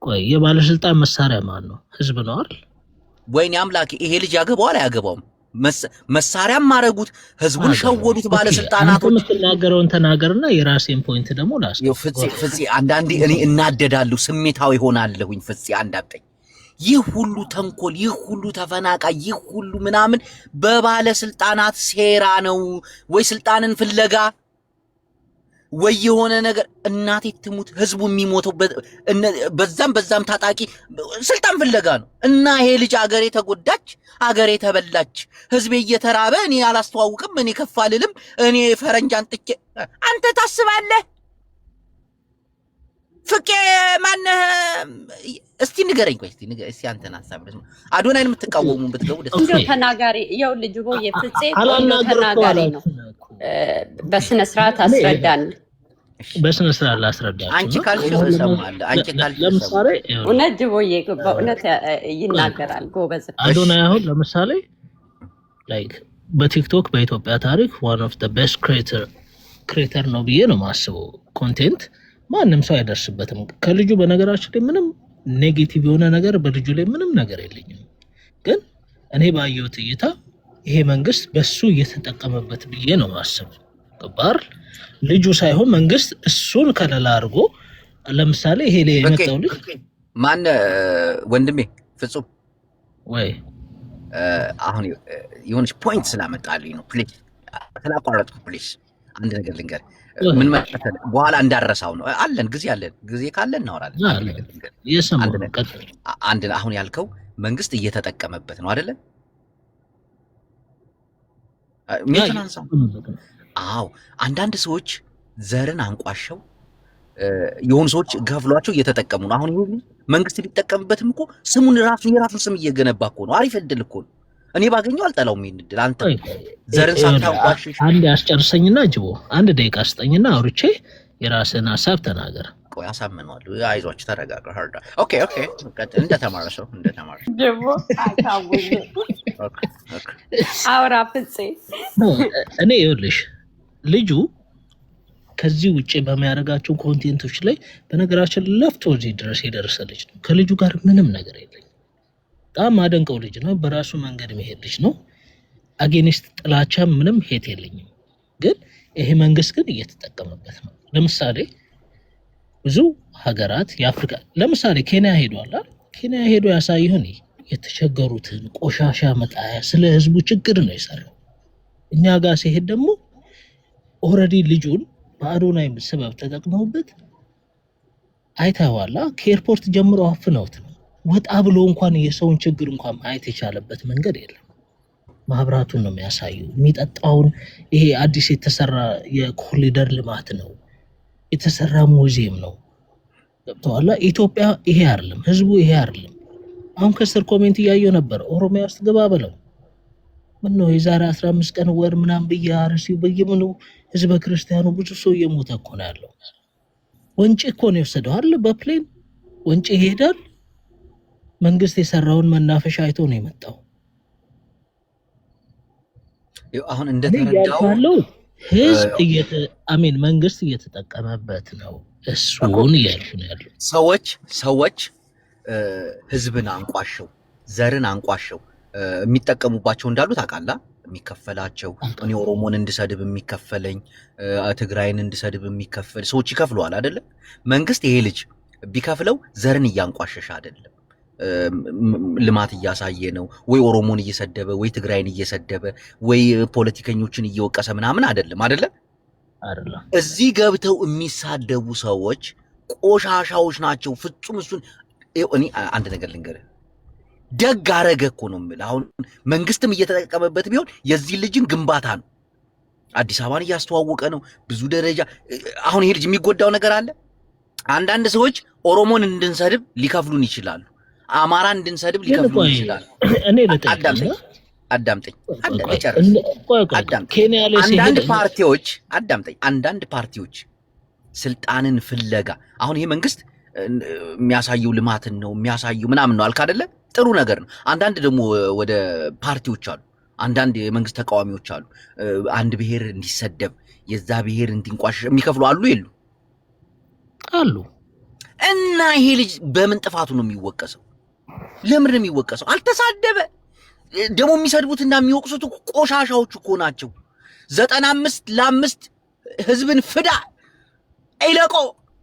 ቆይ የባለስልጣን መሳሪያ ማን ነው? ህዝብ ነው አይደል? ወይኔ አምላኬ፣ ይሄ ልጅ ያገባዋል አያገባውም? መሳሪያም ማረጉት፣ ህዝቡን ሸወዱት ባለስልጣናቶች። የምትናገረውን ተናገርና የራሴን ፖይንት ደግሞ ላስ ፍፄ አንዳንዴ እኔ እናደዳለሁ፣ ስሜታዊ ሆናለሁኝ። ፍፄ አንዳብጠኝ። ይህ ሁሉ ተንኮል፣ ይህ ሁሉ ተፈናቃይ፣ ይህ ሁሉ ምናምን በባለስልጣናት ሴራ ነው ወይ ስልጣንን ፍለጋ ወይ የሆነ ነገር? እናቴ ትሙት፣ ህዝቡ የሚሞተው በዛም ታጣቂ ስልጣን ፍለጋ ነው። እና ይሄ ልጅ አገሬ ተጎዳች፣ አገሬ ተበላች፣ ህዝቤ እየተራበ እኔ አላስተዋውቅም፣ እኔ ከፍ አልልም፣ እኔ ፈረንጅ አንጥቼ። አንተ ታስባለህ? ፍቄ ማነህ? እስቲ ንገረኝ። ቆይ እስቲ አንተን ሀሳብ አዶናይን የምትቃወሙ ብትገቡ ደስ ይላል። ተናጋሪ ያው ልጅ ቦ የፍፄ ተናጋሪ ነው። በስነ ስርዓት አስረዳን። በስነ ስርዓት ላስረዳ። አንቺ ካልሽ እሰማለሁ። አንቺ ካልሽ ለምሳሌ እውነት ጅቦዬ በእውነት ይናገራል ጎበዝ። አዶናይ አሁን ለምሳሌ ላይክ በቲክቶክ በኢትዮጵያ ታሪክ one of the best creator ነው ብዬ ነው ማስበው። ኮንቴንት ማንም ሰው አይደርስበትም ከልጁ። በነገራችን ላይ ምንም ኔጌቲቭ የሆነ ነገር በልጁ ላይ ምንም ነገር የለኝም። ግን እኔ ባየሁት እይታ ይሄ መንግስት በሱ እየተጠቀመበት ብዬ ነው ማስበው። ገባር ልጁ ሳይሆን መንግስት እሱን ከለላ አድርጎ ለምሳሌ ይሄ ላይ የመጣው ልጅ ማን ወንድሜ ፍጹም ወይ አሁን የሆነች ፖይንት ስላመጣልኝ ነው። ፕሊዝ ስላቋረጥኩ ፕሊዝ አንድ ነገር ልንገር። ምን ማለት በኋላ እንዳረሳው ነው። አለን ጊዜ ካለን እናወራለን። አንድ አሁን ያልከው መንግስት እየተጠቀመበት ነው አይደለ? አዎ አንዳንድ ሰዎች ዘርን አንቋሸው የሆኑ ሰዎች ገፍሏቸው እየተጠቀሙ ነው። አሁን ይሁን መንግስት ሊጠቀምበትም እኮ ስሙን የራሱን ስም እየገነባ እኮ ነው። አሪፍ እድል እኮ ነው። እኔ ባገኘው አልጠላውም ይሄን እድል። አንተ ዘርን ሳታንቋሽሽ አንድ ያስጨርሰኝና ጅቦ አንድ ደቂቃ ስጠኝና አውርቼ የራስን ሀሳብ ተናገር። ቆይ አሳምነዋለሁ። አይዟችሁ ተረጋጋ። ሀርዳ ኦኬ እንደተማረ ሰው ጅቦ አታውኝ አውራ ፍፄ እኔ ይኸውልሽ ልጁ ከዚህ ውጪ በሚያደርጋቸው ኮንቴንቶች ላይ በነገራችን ለፍቶ እዚህ ድረስ የደረሰ ልጅ ነው። ከልጁ ጋር ምንም ነገር የለኝም። በጣም አደንቀው ልጅ ነው። በራሱ መንገድ መሄድ ልጅ ነው። አጌኒስት ጥላቻ ምንም ሄት የለኝም። ግን ይሄ መንግስት ግን እየተጠቀመበት ነው። ለምሳሌ ብዙ ሀገራት የአፍሪካ ለምሳሌ ኬንያ ሄዷል። ኬንያ ሄዶ ያሳይሁን የተቸገሩትን ቆሻሻ መጣያ ስለ ህዝቡ ችግር ነው የሰራው። እኛ ጋር ሲሄድ ደግሞ ኦልሬዲ ልጁን በአዶናይ ሰበብ ተጠቅመውበት አይተዋላ። ከኤርፖርት ጀምሮ አፍነውት ነው። ወጣ ብሎ እንኳን የሰውን ችግር እንኳን ማየት የቻለበት መንገድ የለም። ማብራቱን ነው የሚያሳየው። የሚጠጣውን ይሄ አዲስ የተሰራ የኮሪደር ልማት ነው የተሰራ ሙዚየም ነው። ገብተዋላ። ኢትዮጵያ ይሄ አይደለም፣ ህዝቡ ይሄ አይደለም። አሁን ከስር ኮሜንት እያየው ነበር። ኦሮሚያ ውስጥ ገባ ብለው ምን ነው የዛሬ 15 ቀን ወር ምናምን በየአርሲው በየምኑ ህዝበ ክርስቲያኑ ብዙ ሰው እየሞተ እኮ ነው ያለው። ወንጪ እኮ ነው የወሰደው አይደል? በፕሌን ወንጪ ይሄዳል። መንግስት የሰራውን መናፈሻ አይቶ ነው የመጣው። አሁን እንደተረዳው ህዝብ መንግስት እየተጠቀመበት ነው። እሱን እያልኩ ነው ያለው። ሰዎች ህዝብን አንቋሸው ዘርን አንቋሸው የሚጠቀሙባቸው እንዳሉ ታውቃለህ። የሚከፈላቸው እኔ ኦሮሞን እንድሰድብ የሚከፈለኝ ትግራይን እንድሰድብ የሚከፈል ሰዎች ይከፍለዋል አይደለ? መንግስት ይሄ ልጅ ቢከፍለው ዘርን እያንቋሸሸ አይደለም፣ ልማት እያሳየ ነው። ወይ ኦሮሞን እየሰደበ ወይ ትግራይን እየሰደበ ወይ ፖለቲከኞችን እየወቀሰ ምናምን አይደለም አይደለ? እዚህ ገብተው የሚሳደቡ ሰዎች ቆሻሻዎች ናቸው። ፍጹም እሱን እኔ አንድ ነገር ልንገርህ፣ ደግ አረገ እኮ ነው የምልህ። አሁን መንግስትም እየተጠቀመበት ቢሆን የዚህ ልጅን ግንባታ ነው። አዲስ አበባን እያስተዋወቀ ነው ብዙ ደረጃ። አሁን ይሄ ልጅ የሚጎዳው ነገር አለ። አንዳንድ ሰዎች ኦሮሞን እንድንሰድብ ሊከፍሉን ይችላሉ። አማራን እንድንሰድብ ሊከፍሉን ይችላሉ። አዳምጠኝ። አንዳንድ ፓርቲዎች ስልጣንን ፍለጋ አሁን ይሄ መንግስት የሚያሳየው ልማትን ነው የሚያሳየው ምናምን ነው አልክ አይደለ? ጥሩ ነገር ነው። አንዳንድ ደግሞ ወደ ፓርቲዎች አሉ፣ አንዳንድ የመንግስት ተቃዋሚዎች አሉ። አንድ ብሔር እንዲሰደብ የዛ ብሔር እንዲንቋሸሽ የሚከፍሉ አሉ የሉ አሉ። እና ይሄ ልጅ በምን ጥፋቱ ነው የሚወቀሰው? ለምን ነው የሚወቀሰው? አልተሳደበ። ደግሞ የሚሰድቡትና የሚወቅሱት ቆሻሻዎች እኮ ናቸው። 95 ህዝብን ፍዳ አይለቆ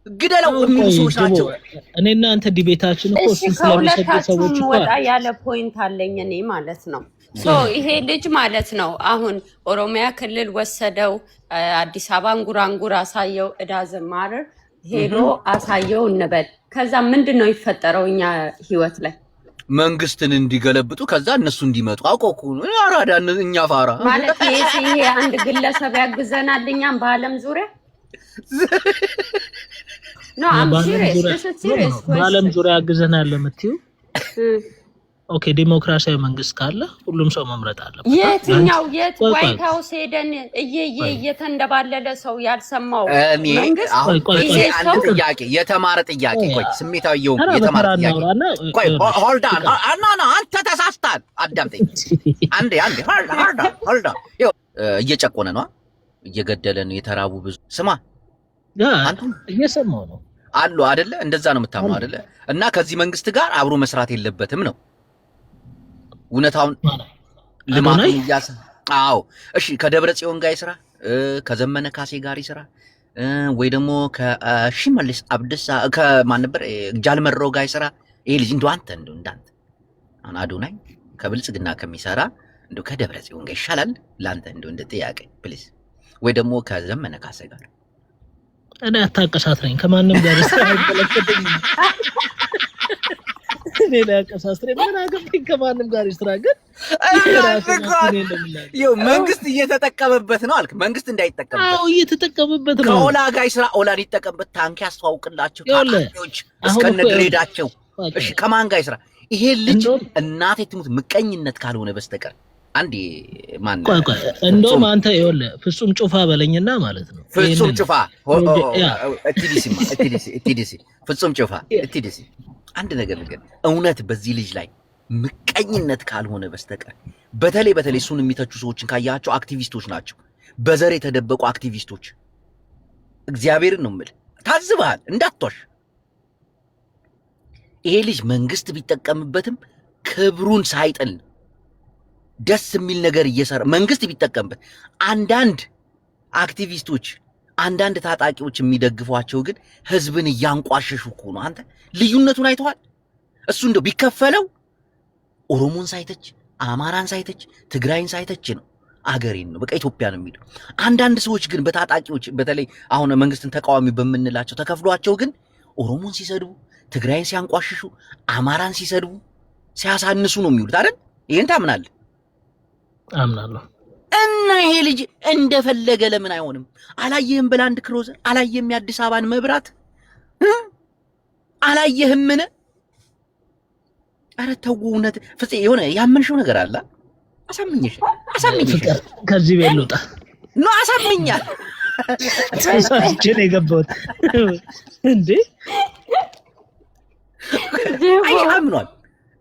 ግደለው የሚሉ ሰዎች ናቸው። እኔና አንተ ዲቤታችን እኮ ስለሚሰዱ ሰዎች እኮ ወጣ ያለ ፖይንት አለኝ እኔ ማለት ነው። ይሄ ልጅ ማለት ነው አሁን ኦሮሚያ ክልል ወሰደው፣ አዲስ አበባን ጉራንጉር አሳየው፣ እዳዝማር ሄዶ አሳየው እንበል። ከዛ ምንድነው ይፈጠረው እኛ ህይወት ላይ? መንግስትን እንዲገለብጡ ከዛ እነሱ እንዲመጡ አቆቁ አራዳ እኛ ፋራ ማለት ይሄ አንድ ግለሰብ ያግዘናል እኛም በአለም ዙሪያ No, I'm serious. This is serious question. በዓለም ዙሪያ አግዘናል ለምትዩ ኦኬ ዲሞክራሲያዊ መንግስት ካለ ሁሉም ሰው መምረጥ አለበት። የትኛው ዋይት ሃውስ ሄደን እየተንደባለለ ሰው ያልሰማው መንግስት አንድ ጥያቄ የተማረ ጥያቄ ቆይ ስሜታዊ የተማረ ጥያቄ ቆይ ሆልድ ኦን ኖ አንተ ተሳስተሃል አዳምጠኝ አንዴ ሆልድ ኦን እየጨቆነ ነው እየገደለን የተራቡ ብዙ ስማ አንተ እየሰማው ነው አሉ አይደለ እንደዛ ነው የምታምነው አይደለ እና ከዚህ መንግስት ጋር አብሮ መስራት የለበትም ነው እውነታውን ልማቱን ያሳ አዎ እሺ ከደብረ ጽዮን ጋር ይስራ ከዘመነ ካሴ ጋር ይስራ ወይ ደግሞ ከሽመልስ አብዲሳ ከማን ነበር ጃልመሮ ጋር ይስራ ይሄ ልጅ እንደው አንተ እንደው እንዳንተ አዶናይ ከብልጽግና ከሚሰራ እንደው ከደብረ ጽዮን ጋር ይሻላል ላንተ እንደው እንደ ጥያቄ ፕሊዝ ወይ ደግሞ ከዘመነ ካሴ ጋር እኔ አታቀሳትረኝ ከማንም ጋር ይስራ አይበለከተኝ ሌላ ቀሳስትሬ ምን አገባኝ ከማንም ጋር ይስራ ግን ይኸው መንግስት እየተጠቀመበት ነው አልክ መንግስት እንዳይጠቀምበት አዎ እየተጠቀመበት ነው ከኦላ ጋር ይስራ ኦላ ሊጠቀምበት ታንክ ያስተዋውቅላቸው ታንኪዎች እስከነ ግሬዳቸው እሺ ከማን ጋር ይስራ ይሄ ልጅ እናቴ ትሙት ምቀኝነት ካልሆነ በስተቀር አንዴ ማን እንደውም አንተ ይኸውልህ ፍጹም ጩፋ በለኝና ማለት ነው ፍጹም ጩፋ ቲዲሲ ፍጹም ጩፋ ቲዲሲ አንድ ነገር እውነት በዚህ ልጅ ላይ ምቀኝነት ካልሆነ በስተቀር በተለይ እሱን የሚተቹ ሰዎችን ካያቸው አክቲቪስቶች ናቸው በዘር የተደበቁ አክቲቪስቶች እግዚአብሔርን ነው የምልህ ታዝበሃል እንዳትዋሽ ይሄ ልጅ መንግስት ቢጠቀምበትም ክብሩን ሳይጥል ደስ የሚል ነገር እየሰራ መንግስት ቢጠቀምበት አንዳንድ አክቲቪስቶች አንዳንድ ታጣቂዎች የሚደግፏቸው ግን ህዝብን እያንቋሸሹ እኮ ነው አንተ ልዩነቱን አይተዋል እሱ እንደው ቢከፈለው ኦሮሞን ሳይተች አማራን ሳይተች ትግራይን ሳይተች ነው አገሬን ነው በቃ ኢትዮጵያ ነው የሚለው አንዳንድ ሰዎች ግን በታጣቂዎች በተለይ አሁን መንግስትን ተቃዋሚ በመንላቸው ተከፍሏቸው ግን ኦሮሞን ሲሰድቡ ትግራይን ሲያንቋሽሹ አማራን ሲሰድቡ ሲያሳንሱ ነው የሚሉት አይደል ይሄን ታምናለህ አምናለሁ እና ይሄ ልጅ እንደፈለገ ለምን አይሆንም አላየህም በላንድ ክሮዘር አላየህም የአዲስ አበባን መብራት አላየህም ምን አረ ተው እውነት ፍፄ የሆነ ያመንሽው ነገር አለ አሳምኝሽ ከዚህ ቤት ልውጣ ነው አሳምኛል ሳይችን የገባሁት እንዴ አይ አምኗል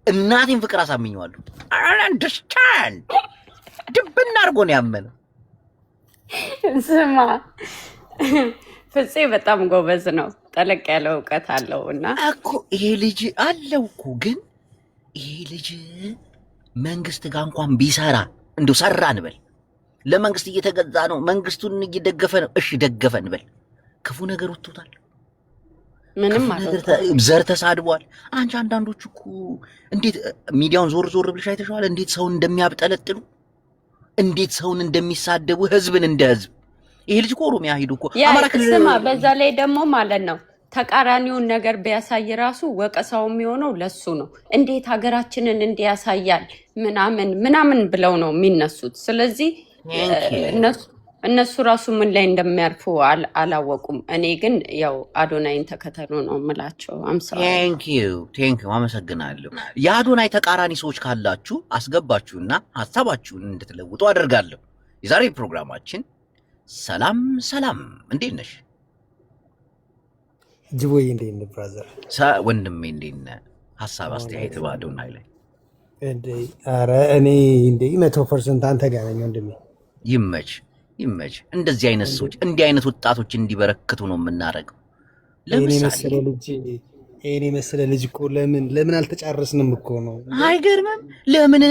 እናቴን ፍቅር አሳምኘዋለሁ አይ አንደርስታንድ ድብና አድርጎ ነው ያመነው ስማ ፍፄ በጣም ጎበዝ ነው ጠለቅ ያለ እውቀት አለው እና እኮ ይሄ ልጅ አለው እኮ ግን ይሄ ልጅ መንግስት ጋር እንኳን ቢሰራ እንደው ሰራ እንበል ለመንግስት እየተገዛ ነው መንግስቱን እየደገፈ ነው እሺ ደገፈ እንበል ክፉ ነገር ወጥቶታል ምንም ማለት ዘር ተሳድቧል አንቺ አንዳንዶች እኮ እንዴት ሚዲያውን ዞር ብለሽ አይተሽዋል እንዴት ሰውን እንደሚያብጠለጥሉ እንዴት ሰውን እንደሚሳደቡ ህዝብን እንደ ህዝብ ይሄ ልጅ ኦሮሚያ ሄዶ እኮ አማራ ክልል ስማ በዛ ላይ ደግሞ ማለት ነው ተቃራኒውን ነገር ቢያሳይ ራሱ ወቀሳው የሚሆነው ለሱ ነው እንዴት ሀገራችንን እንዲያሳያል ምናምን ብለው ነው የሚነሱት ስለዚህ እነሱ ራሱ ምን ላይ እንደሚያርፉ አላወቁም እኔ ግን ያው አዶናይን ተከተሉ ነው የምላቸው አምሳ ቴንክ ዩ አመሰግናለሁ የአዶናይ ተቃራኒ ሰዎች ካላችሁ አስገባችሁና ሐሳባችሁን እንድትለውጡ አደርጋለሁ የዛሬ ፕሮግራማችን ሰላም እንዴት ነሽ ጅቦዬ እንዴት ነህ ብራዘር ወንድሜ እንዴት ነህ ሐሳብ አስተያየት በአዶናይ ላይ እንዴ አረ እኔ እንዴ 100% አንተ ጋር ነኝ ወንድሜ ይመች እንደዚህ አይነት ሰዎች እንዲህ አይነት ወጣቶች እንዲበረክቱ ነው የምናደርገው እኔ መሰለ ልጅ እኮ ለምን አልተጫረስንም እኮ ነው አይገርምም ለምን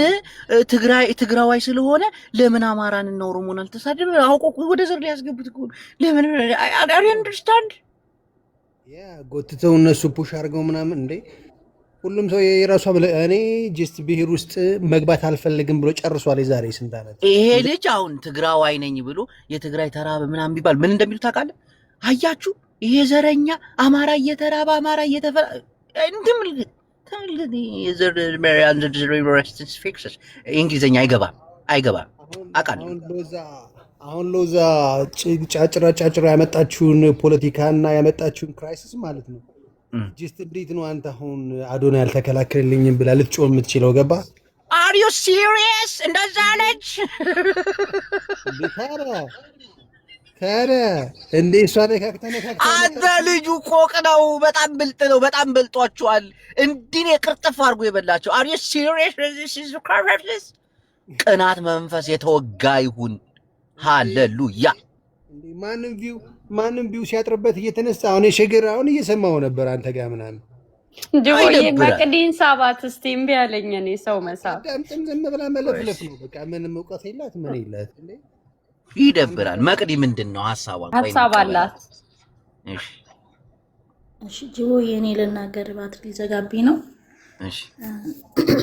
ትግራዋይ ስለሆነ ለምን አማራንና ኦሮሞን አልተሳደበ አውቆ ወደ ዘር ሊያስገቡት እኮ ለምን አይ አንደርስታንድ ያ ጎትተው እነሱ ፑሽ አድርገው ምናምን እንዴ ሁሉም ሰው የራሱ እኔ ጀስት ብሄር ውስጥ መግባት አልፈልግም ብሎ ጨርሷል የዛሬ ስንት ዓመት ይሄ ልጅ አሁን ትግራዋይ ነኝ ብሎ የትግራይ ተራበ ምናምን ቢባል ምን እንደሚሉ ታውቃለህ አያችሁ ይሄ ዘረኛ አማራ እየተራበ አማራ እየተፈራ እንደምልህ የዘር ዩኒቨርሲቲስ ፊክስስ እንግሊዝኛ አይገባም አውቃለሁ አሁን ሎዛ ጫጭራ ያመጣችውን ፖለቲካና ያመጣችውን ክራይሲስ ማለት ነው። ጅስት እንዴት ነው አንተ አሁን አዶና ያልተከላከልልኝም ብላ ልትጮህ የምትችለው? ገባ? አር ዩ ሲሪየስ? እንደዛ ነች ከረ እንዴ? እሷ ነካክታ አንተ ልጁ ቆቅ ነው። በጣም ብልጥ ነው። በጣም በልጧቸዋል። እንዲህ ነው ቅርጥፍ አድርጎ የበላቸው። አር ዩ ሲሪየስ? ቅናት መንፈስ የተወጋ ይሁን። ሃሌሉያ። ማንም ቪው ሲያጥርበት እየተነሳ አሁን የሸገር አሁን እየሰማው ነበር አንተ ጋር ምናምን ጆዬ መቅዲን ሳባት እስቲ እምቢ አለኝ። እኔ ሰው መሳብ ዳምጥም ዝም ብላ መለፍለፍ ነው በቃ። ምንም እውቀት የላት ምን የላት እንዴ? ይደብራል። መቅዲ ምንድን ነው ሀሳብ አላት? እሺ ጆ የኔ ልናገር ባትሪ ዘጋቢ ነው። እሺ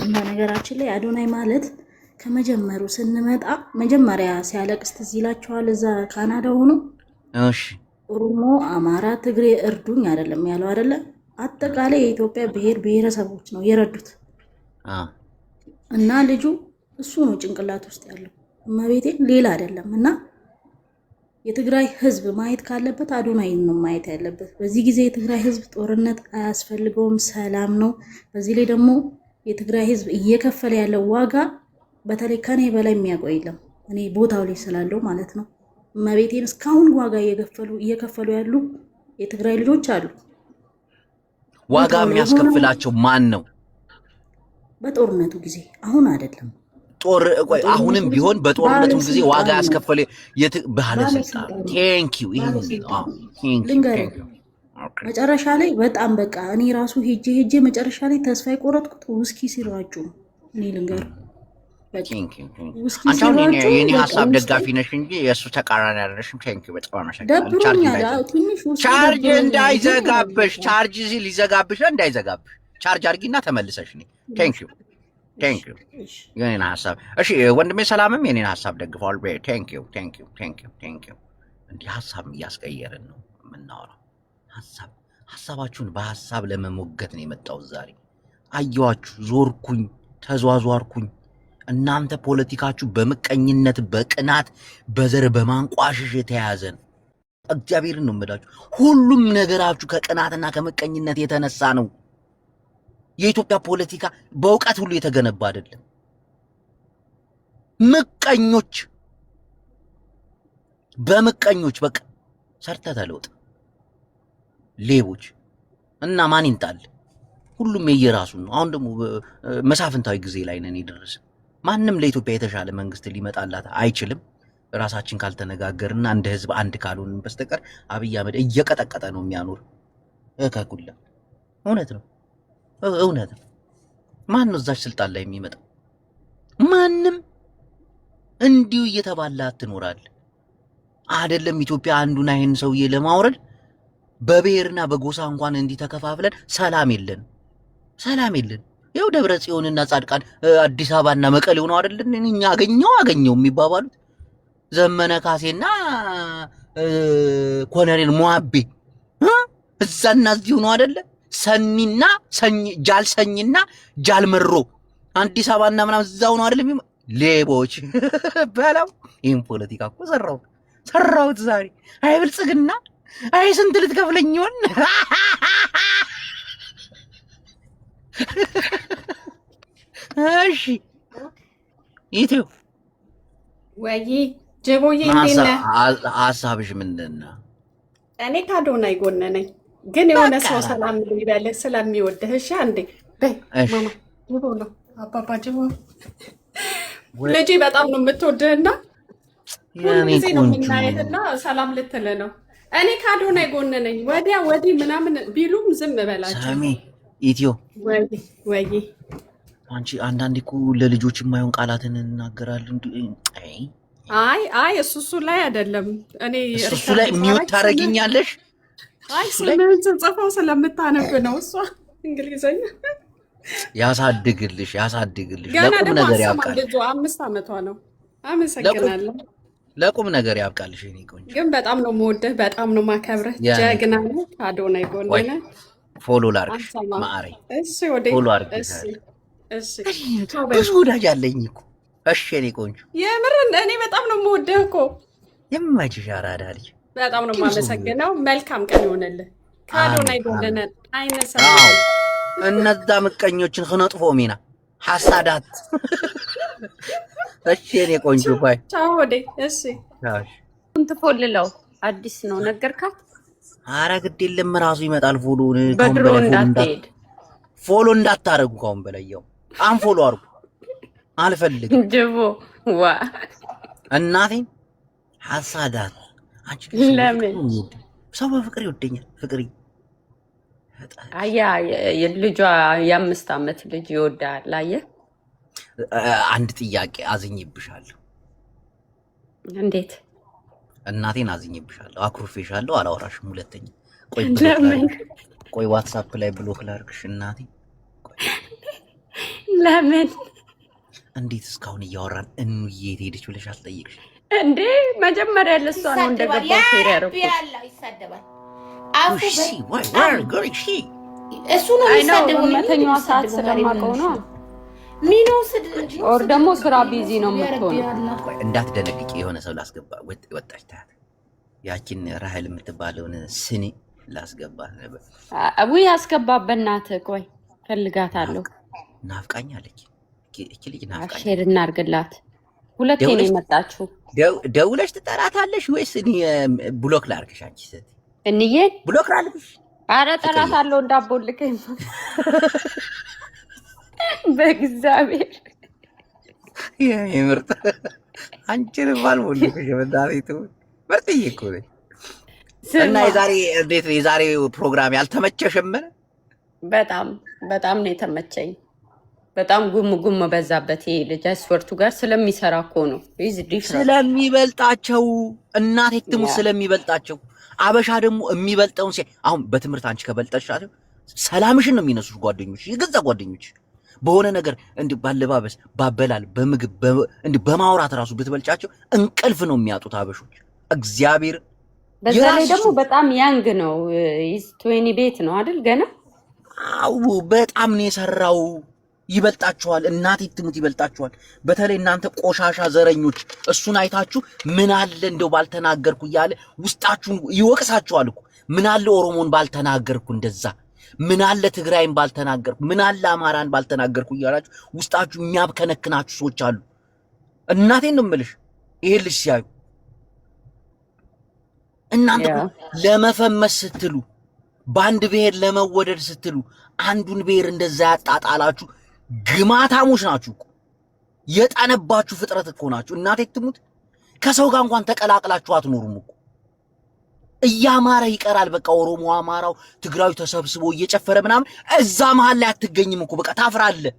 በነገራችን ላይ አዶናይ ማለት ከመጀመሩ ስንመጣ መጀመሪያ ሲያለቅስ ትዝ ይላችኋል። እዛ ካናዳ ሆኖ እሺ ኦሮሞ፣ አማራ፣ ትግሬ እርዱኝ አይደለም ያለው አይደለ? አጠቃላይ የኢትዮጵያ ብሔር ብሔረሰቦች ነው የረዱት። እና ልጁ እሱ ነው ጭንቅላት ውስጥ ያለው እመቤቴ ሌላ አይደለም። እና የትግራይ ህዝብ ማየት ካለበት አዶናይን ነው ማየት ያለበት። በዚህ ጊዜ የትግራይ ህዝብ ጦርነት አያስፈልገውም፣ ሰላም ነው። በዚህ ላይ ደግሞ የትግራይ ህዝብ እየከፈለ ያለው ዋጋ በተለይ ከኔ በላይ የሚያውቀው የለም። እኔ ቦታው ላይ ስላለው ማለት ነው። እመቤቴን እስካሁን ዋጋ እየከፈሉ ያሉ የትግራይ ልጆች አሉ። ዋጋ የሚያስከፍላቸው ማን ነው? በጦርነቱ ጊዜ አሁን አይደለም። አሁንም ቢሆን በጦርነቱ ጊዜ ዋጋ ያስከፈለ ባለስልጣን ቴንኪው። ልንገርህ መጨረሻ ላይ በጣም በቃ እኔ ራሱ ሄጄ መጨረሻ ላይ ተስፋ የቆረጥኩት ውስኪ ሲራጩ ነው። እኔ ልንገርህ የኔ ሀሳብ ደጋፊ ነሽ እንጂ የእሱ ተቃራኒ አይደለሽም። ቴንኪው በጣም አመሰግናለሁ። ቻርጅ እንዳይዘጋብሽ፣ ቻርጅ ሊዘጋብሽ እንዳይዘጋብሽ ቻርጅ አድርጊና ተመልሰሽ ነኝ። ቴንኪው የኔን ሀሳብ እሺ። ወንድሜ ሰላምም የኔን ሀሳብ ደግፈዋል። ቴንኪው እንዲህ ሀሳብ እያስቀየርን ነው የምናወራው። ሀሳባችሁን በሀሳብ ለመሞገት ነው የመጣሁት ዛሬ። አየኋችሁ፣ ዞርኩኝ፣ ተዟዟርኩኝ። እናንተ ፖለቲካችሁ በምቀኝነት በቅናት በዘር በማንቋሸሽ የተያዘ ነው። እግዚአብሔርን ነው የምላችሁ። ሁሉም ነገራችሁ ከቅናትና ከምቀኝነት የተነሳ ነው። የኢትዮጵያ ፖለቲካ በእውቀት ሁሉ የተገነባ አይደለም። ምቀኞች በምቀኞች በቃ ሰርተ ተለውጥ ሌቦች እና ማን ይንጣል? ሁሉም የየራሱ ነው። አሁን ደግሞ መሳፍንታዊ ጊዜ ላይ ነን የደረስን። ማንም ለኢትዮጵያ የተሻለ መንግስት ሊመጣላት አይችልም። ራሳችን ካልተነጋገርና እንደ ህዝብ አንድ ካልሆንን በስተቀር አብይ አህመድ እየቀጠቀጠ ነው የሚያኖር ከኩላ። እውነት ነው። ማን ነው እዛች ስልጣን ላይ የሚመጣው? ማንም። እንዲሁ እየተባላ ትኖራል አይደለም። ኢትዮጵያ አንዱን አይን ሰውዬ ለማውረድ በብሔርና በጎሳ እንኳን እንዲህ ተከፋፍለን ሰላም የለን። ይኸው ደብረ ጽዮንና ጻድቃን አዲስ አበባና መቀሌ ሆነው አይደለን እኛ አገኘው የሚባባሉት። ዘመነ ካሴና ኮሎኔል ሞአቤ እዛና እዚህ ሆነው አይደለ? ጃልሰኝና ጃልመሮ አዲስ አበባና ምናምን እዛ ሆነው አይደለም? ሌቦች በለው። ይህን ፖለቲካ እኮ ሰራሁት ዛሬ። አይ ብልጽግና፣ አይ ስንት ልትከፍለኝ ይሆን? እሺ ኢትዮ ወይ ጀቦዬ እንዴት ነህ? ሀሳብሽ ምንድን ነው? እኔ ከአዶናይ ጎን ነኝ፣ ግን የሆነ ሰው ሰላም ሊበልህ ስለሚወድህ። እሺ አንዴ በይ ማማ። ጀቦ ነው አባባ ጀቦ ልጄ በጣም ነው የምትወድህና ሁልጊዜ ነው የምናየህና ሰላም ልትልህ ነው። እኔ ከአዶናይ ጎን ነኝ። ወዲያ ወዲህ ምናምን ቢሉም ዝም በላቸው። ሳሚ ኢትዮ ወይ አንቺ አንዳንዴ እኮ ለልጆች የማይሆን ቃላትን እናገራለን። አይ እሱ ላይ አይደለም። እኔ እሱ ላይ ሚውት ታረጊኛለሽ። አይ ስለምን ጽፈው ስለምታነብ ነው። እሷ እንግሊዘኛ ያሳድግልሽ። ለቁም ነገር ያብቃል። 5 ዓመቷ ነው። አመሰግናለሁ። ለቁም ነገር ያብቃልሽ። እኔ ቆንጆ ግን በጣም ነው የምወድህ፣ በጣም ነው የማከብርህ። ጀግና ነህ። አዶናይ ጎን ነህ። ፎሎ ላርግሽ ማአሬ። እሺ ወደ ፎሎ አርግሽ። እሺ ብዙ ወዳጅ አለኝ እኮ። እሺ እኔ ቆንጆ የምር እኔ በጣም ነው የምወድህ እኮ። ይመችሽ አራዳ ልጅ። በጣም ነው የማመሰግነው። መልካም ቀን ይሆንልህ። ከአዶናይ ጎልደን አይነሳ እነዛ ምቀኞችን ክነጥፎ ሚና ሐሳዳት እሺ የኔ ቆንጆ ባይ ቻው ወዴ እሺ እንትፎልለው አዲስ ነው ነገርካት? ኧረ ግድ የለም ራሱ ይመጣል። በድሮ እንዳትሄድ ፎሎ እንዳታረጉ ካሁን በለየው አንፎሎ አርጉ አልፈልግም። ጅቦ ዋ እናቴን ሐሳዳት አንቺ ለምን ሰው በፍቅር ይወደኛል? ፍቅር አያ የልጇ የ5 ዓመት ልጅ ይወዳል። አየህ አንድ ጥያቄ አዝኝብሻለሁ። እንዴት? እናቴን አዝኝብሻለሁ፣ አኩርፌሻለሁ፣ አላወራሽም። ሁለተኛ ቆይ ዋትስአፕ ላይ ብሎክ ላድርግሽ እናቴ። ለምን? እንዴት እስካሁን እያወራን እንዬ ሄደች ብለሽ አትጠይቅሽ እንዴ? መጀመሪያ ለሷ ነው እንደገባው ፌር ያረኩ ይሳደባል። እሱ ነው የሚሳደበው። መተኛዋ ሰዓት ስለማውቀው ነው። ኦር ደግሞ ስራ ቢዚ ነው የምትሆነው። እንዳትደነግቂ የሆነ ሰው ላስገባ ወጣች ታያት። ያቺን ራህል የምትባለውን ስኒ ላስገባ ነበር። ውይ አስገባ በእናትህ። ቆይ ፈልጋታለሁ። ናፍቃኛለች እቺ ልጅ ናፍቃኝ። ሼር እናርግላት። ሁለቴ ነው የመጣችው። ደውለሽ ትጠራታለሽ ወይስ እኔ ብሎክ ላድርግሽ? አንቺ ሴት እንዬ ብሎክ ላድርግሽ? ኧረ ጠራታለሁ እንዳቦልከኝ በእግዚአብሔር የምርጥ አንቺን ባልሞልከሽ በዳሪቱ ምርጥዬ እኮ ነሽ። እና የዛሬ ፕሮግራም ያልተመቸሽም? በጣም በጣም ነው የተመቸኝ። በጣም ጉም በዛበት። ይሄ ልጅ አስወርቱ ጋር ስለሚሰራ እኮ ነው። ስለሚበልጣቸው እናቴ ትሙት ስለሚበልጣቸው። አበሻ ደግሞ የሚበልጠውን አሁን በትምህርት አንቺ ከበልጠሻቸው ሰላምሽን ነው የሚነሱሽ ጓደኞች፣ የገዛ ጓደኞች። በሆነ ነገር እንዲህ ባለባበስ፣ ባበላል፣ በምግብ እንዲህ በማውራት ራሱ ብትበልጫቸው እንቅልፍ ነው የሚያጡት አበሾች። እግዚአብሔር በዛ ላይ ደግሞ በጣም ያንግ ነው። 20 ቤት ነው አይደል ገና? አው በጣም ነው የሰራው። ይበልጣችኋል፣ እናቴ ትሙት ይበልጣችኋል። በተለይ እናንተ ቆሻሻ ዘረኞች እሱን አይታችሁ ምን አለ እንደው ባልተናገርኩ እያለ ውስጣችሁን ይወቅሳችኋል እኮ። ምን አለ ኦሮሞን ባልተናገርኩ እንደዛ፣ ምን አለ ትግራይን ባልተናገርኩ፣ ምን አለ አማራን ባልተናገርኩ እያላችሁ ውስጣችሁ የሚያብከነክናችሁ ሰዎች አሉ። እናቴን ነው የምልሽ። ይሄ ልጅ ሲያዩ እናንተ ለመፈመስ ስትሉ፣ በአንድ ብሔር ለመወደድ ስትሉ አንዱን ብሔር እንደዛ ያጣጣላችሁ ግማታሞች ናችሁ እኮ። የጠነባችሁ ፍጥረት እኮ ናችሁ። እናቴ ትሙት ከሰው ጋር እንኳን ተቀላቅላችሁ አትኖሩም እኮ። እያማረ ይቀራል በቃ። ኦሮሞ፣ አማራው፣ ትግራዩ ተሰብስቦ እየጨፈረ ምናምን እዛ መሃል ላይ አትገኝም እኮ። በቃ ታፍራለህ፣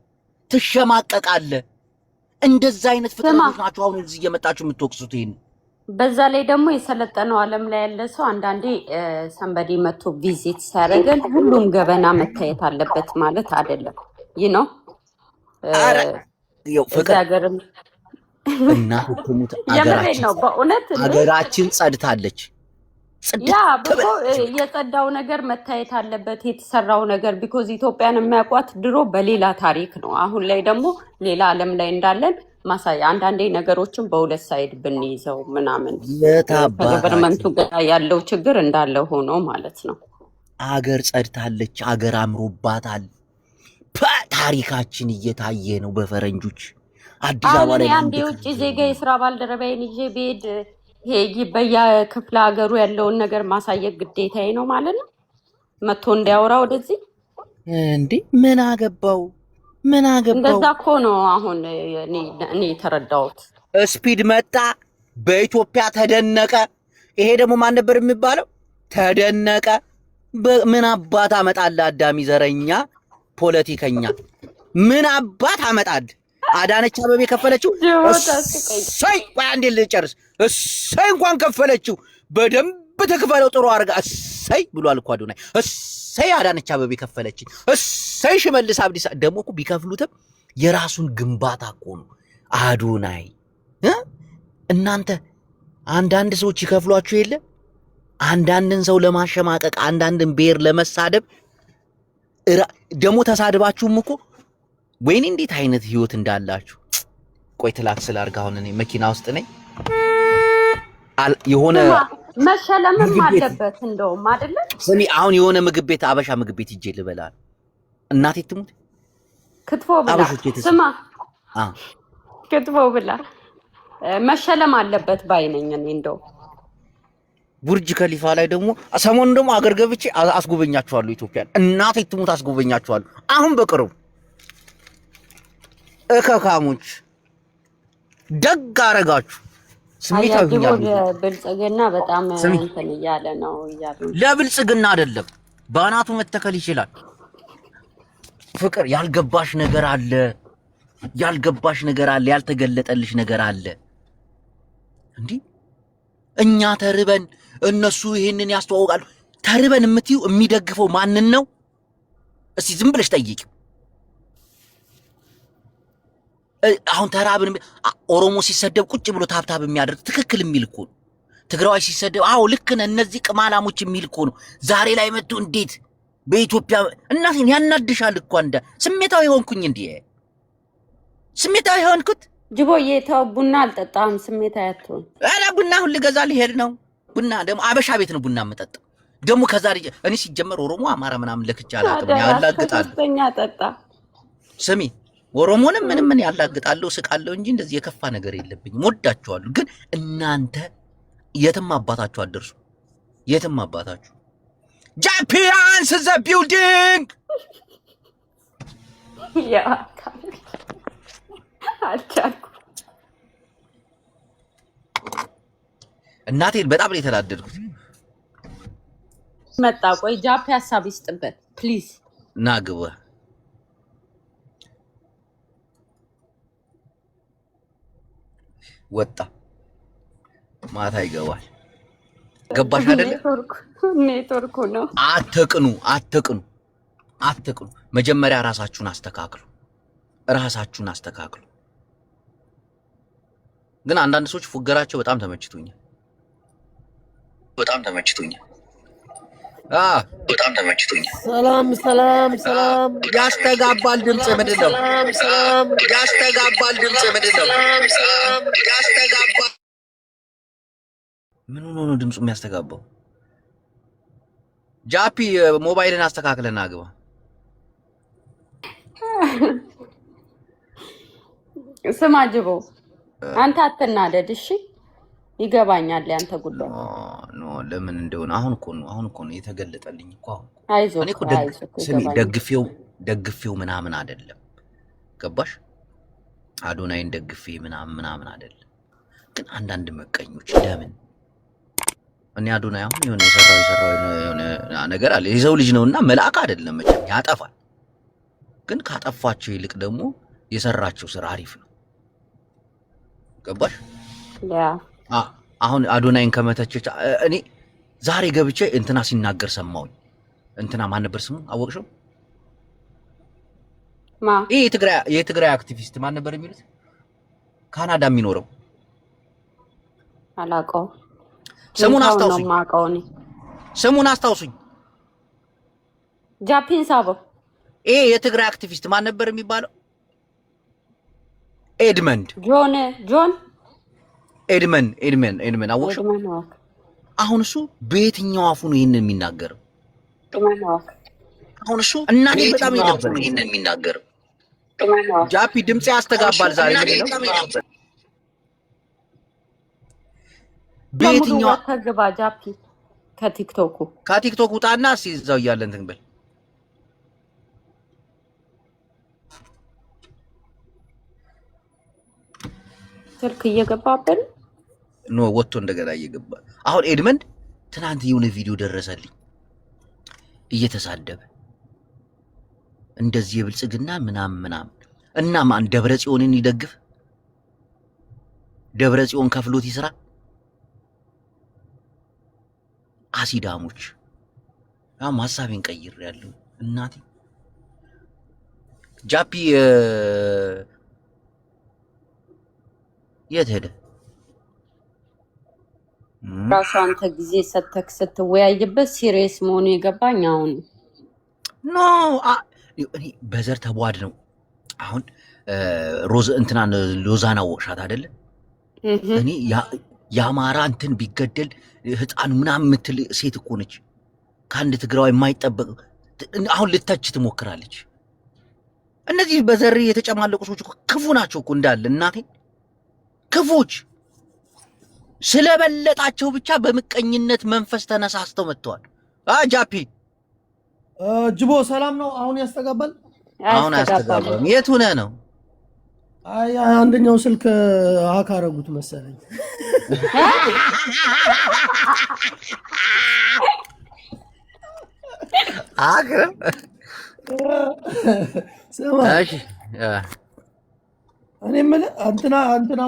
ትሸማቀቃለህ። እንደዛ አይነት ፍጥረቶች ናችሁ አሁን እዚህ እየመጣችሁ የምትወቅሱት ይሄን። በዛ ላይ ደግሞ የሰለጠነው ዓለም ላይ ያለ ሰው አንዳንዴ ሰንበዲ መጥቶ ቪዚት ሲያደርገን ሁሉም ገበና መታየት አለበት ማለት አይደለም። ይህ ነው ፍቅርም እና ሁሉም ነው በእውነት ሀገራችን ጸድታለች። ያ ብቆ የጸዳው ነገር መታየት አለበት የተሰራው ነገር። ቢኮዝ ኢትዮጵያን የሚያውቋት ድሮ በሌላ ታሪክ ነው። አሁን ላይ ደግሞ ሌላ ዓለም ላይ እንዳለን ማሳያ። አንዳንዴ ነገሮችን በሁለት ሳይድ ብንይዘው ምናምን ከገቨርንመንቱ ጋር ያለው ችግር እንዳለ ሆኖ ማለት ነው። አገር ጸድታለች፣ አገር አምሮባታል። ታሪካችን እየታየ ነው በፈረንጆች። አዲስ አበባ ላይ አንድ የውጭ ዜጋ የስራ ባልደረባዬን ይዤ ብሄድ በየክፍለ ሀገሩ ያለውን ነገር ማሳየት ግዴታዬ ነው ማለት ነው። መጥቶ እንዲያወራ ወደዚህ እንዴ ምን አገባው? ምን አገባው? እንደዛ እኮ ነው አሁን እኔ የተረዳሁት። ስፒድ መጣ፣ በኢትዮጵያ ተደነቀ። ይሄ ደግሞ ማን ነበር የሚባለው? ተደነቀ። ምን አባት አመጣለ? አዳሚ ዘረኛ ፖለቲከኛ ምን አባት አመጣል? አዳነች አበቤ ከፈለችው። እሰይ ቆይ አንዴ ልጨርስ። እሰይ እንኳን ከፈለችው በደንብ ተከፈለው ጥሩ አድርጋ እሰይ ብሏል እኮ አዶናይ። እሰይ አዳነች አበቤ ከፈለች። እሰይ ሽመልስ አብዲሳ ደግሞ እኮ ቢከፍሉትም የራሱን ግንባታ እኮ ነው አዶናይ። እናንተ አንዳንድ ሰዎች ይከፍሏችሁ የለ አንዳንድን ሰው ለማሸማቀቅ አንዳንድን ብሔር ለመሳደብ ደግሞ ተሳድባችሁም እኮ ወይኔ እንዴት አይነት ህይወት እንዳላችሁ። ቆይ ትላክስ ላድርግ። አሁን እኔ መኪና ውስጥ ነኝ። የሆነ መሸለምም አለበት እንደውም አይደለ? ስሚ አሁን የሆነ ምግብ ቤት አበሻ ምግብ ቤት ሂጅ ልበላል እናቴ ትሙት ክትፎ ብላ ስማ ክትፎ ብላ መሸለም አለበት ባይነኝ እኔ እንደው ቡርጅ ከሊፋ ላይ ደግሞ ሰሞኑን ደግሞ አገር ገብቼ አስጎበኛችኋለሁ ኢትዮጵያን እናቴ ትሙት አስጎበኛችኋለሁ አሁን በቅርቡ እከካሞች ደግ አረጋችሁ ስሜታው ብልጽግና በጣም እንትን እያለ ነው እያሉ ለብልጽግና አይደለም ባናቱ መተከል ይችላል ፍቅር ያልገባሽ ነገር አለ ያልተገለጠልሽ ነገር አለ እንዴ እኛ ተርበን እነሱ ይሄንን ያስተዋውቃሉ ተርበን የምትዩ የሚደግፈው ማንን ነው እስቲ ዝም ብለሽ ጠይቂው አሁን ተራብን ኦሮሞ ሲሰደብ ቁጭ ብሎ ታብታብ የሚያደርግ ትክክል የሚል እኮ ነው ትግራዋይ ሲሰደብ አዎ ልክ ነህ እነዚህ ቅማላሞች የሚል እኮ ነው ዛሬ ላይ መጥቶ እንዴት በኢትዮጵያ እናቴን ያናድሻል እኮ እንደ ስሜታዊ ሆንኩኝ እንዴ ስሜታዊ ሆንኩት ጅቦዬ ተው ቡና አልጠጣም ስሜታዊ አትሆን አላ ቡና ሁሉ ልገዛል ይሄድ ነው ቡና ደግሞ አበሻ ቤት ነው ቡና የምጠጣው ደግሞ ከዛሬ እኔ ሲጀመር ኦሮሞ አማራ ምናምን ለክቻ አላውቅም ያላግጣል ጠጣ ስሚ ኦሮሞንም ምን ያላግጣለሁ ስቃለሁ እንጂ እንደዚህ የከፋ ነገር የለብኝም ወዳችኋለሁ ግን እናንተ የትም አባታችሁ አደርሱ የትም አባታችሁ ጃፒራንስ ዘ ቢልዲንግ ያ አቻኩ እናቴን በጣም ነው የተናደድኩት መጣ ቆይ ጃፒ ሐሳብ ይስጥበት ፕሊዝ ናግባ ወጣ ማታ ይገባል ገባሽ አይደለ ኔትወርኩ ነው አትቅኑ መጀመሪያ ራሳችሁን አስተካክሉ ግን አንዳንድ ሰዎች ፉገራቸው በጣም ተመችቶኛል ሰላም ያስተጋባል ድምጽ ምንድነው ምን ሆኖ ነው ድምጹ የሚያስተጋባው ጃፒ ሞባይልን አስተካክለና ግባ ስማ ጅቦ አንተ አትናደድ እሺ ይገባኛል ያንተ ጉዳይ ኖ ለምን እንደሆነ አሁን እኮ ነው የተገለጠልኝ እኮ አይዞህ እኔ እኮ ደግፌው ምናምን አይደለም ገባሽ አዶናይን ደግፌ ምናምን አይደለም ግን አንዳንድ መቀኞች ለምን እኔ አዶናይ አሁን የሆነ የሰራው ነገር አለ የሰው ልጅ ነውና መልአክ አይደለም መቼም ያጠፋል ግን ካጠፋቸው ይልቅ ደግሞ የሰራቸው ስራ አሪፍ ነው ገባሽ ያ አሁን አዶናይን ከመተቸች እኔ ዛሬ ገብቼ እንትና ሲናገር ሰማሁኝ እንትና ማን ነበር ስሙ አወቅሽው ይሄ የትግራይ አክቲቪስት ማን ነበር የሚሉት ካናዳ የሚኖረው አላውቀው ስሙን አስታውሱኝ ጃፒን ሳቦ ይሄ የትግራይ አክቲቪስት ማን ነበር የሚባለው ኤድመንድ አወቅሽው አሁን እሱ በየትኛው አፉ ነው ይሄንን የሚናገረው አሁን እሱ እናቴ በጣም ይደብር ይሄንን የሚናገረው ጃፒ ድምጽ ያስተጋባል ዛሬ ነው በየትኛው ተግባ ጃፒ ከቲክቶክ ውጣና ሲዛው ያለን እንትን ስልክ እየገባብን ነው ወጥቶ እንደገና እየገባ አሁን ኤድመንድ ትናንት የሆነ ቪዲዮ ደረሰልኝ እየተሳደበ እንደዚህ የብልጽግና ምናምን እና ማን ደብረጽዮንን ይደግፍ ደብረጽዮን ከፍሎት ይስራ አሲዳሞች ሐሳቤን ቀይሬያለሁ እናቴ ጃፒ የት ሄደ ራሱ አንተ ጊዜ ሰተክ ስትወያይበት ሲሪየስ መሆኑ የገባኝ አሁን ኖ እኔ በዘር ተቧድ ነው አሁን ሮዝ እንትናን ሎዛና ወሻት አይደለ እኔ የአማራ እንትን ቢገደል ህፃን ምናምን የምትል ሴት እኮ ነች። ከአንድ ትግራዊ የማይጠበቅ አሁን ልታች ትሞክራለች። እነዚህ በዘር የተጨማለቁ ሰዎች ክፉ ናቸው እኮ እንዳለ እናቴ ክፉዎች ስለበለጣቸው ብቻ በምቀኝነት መንፈስ ተነሳስተው መጥተዋል። ጃፒ ጅቦ ሰላም ነው? አሁን ያስተጋባል? አሁን ያስተጋባል። የት ሆነህ ነው? አይ አንደኛው ስልክ ሀክ አደረጉት መሰለኝ። አግረ ሰማ እኔ የምልህ አንተና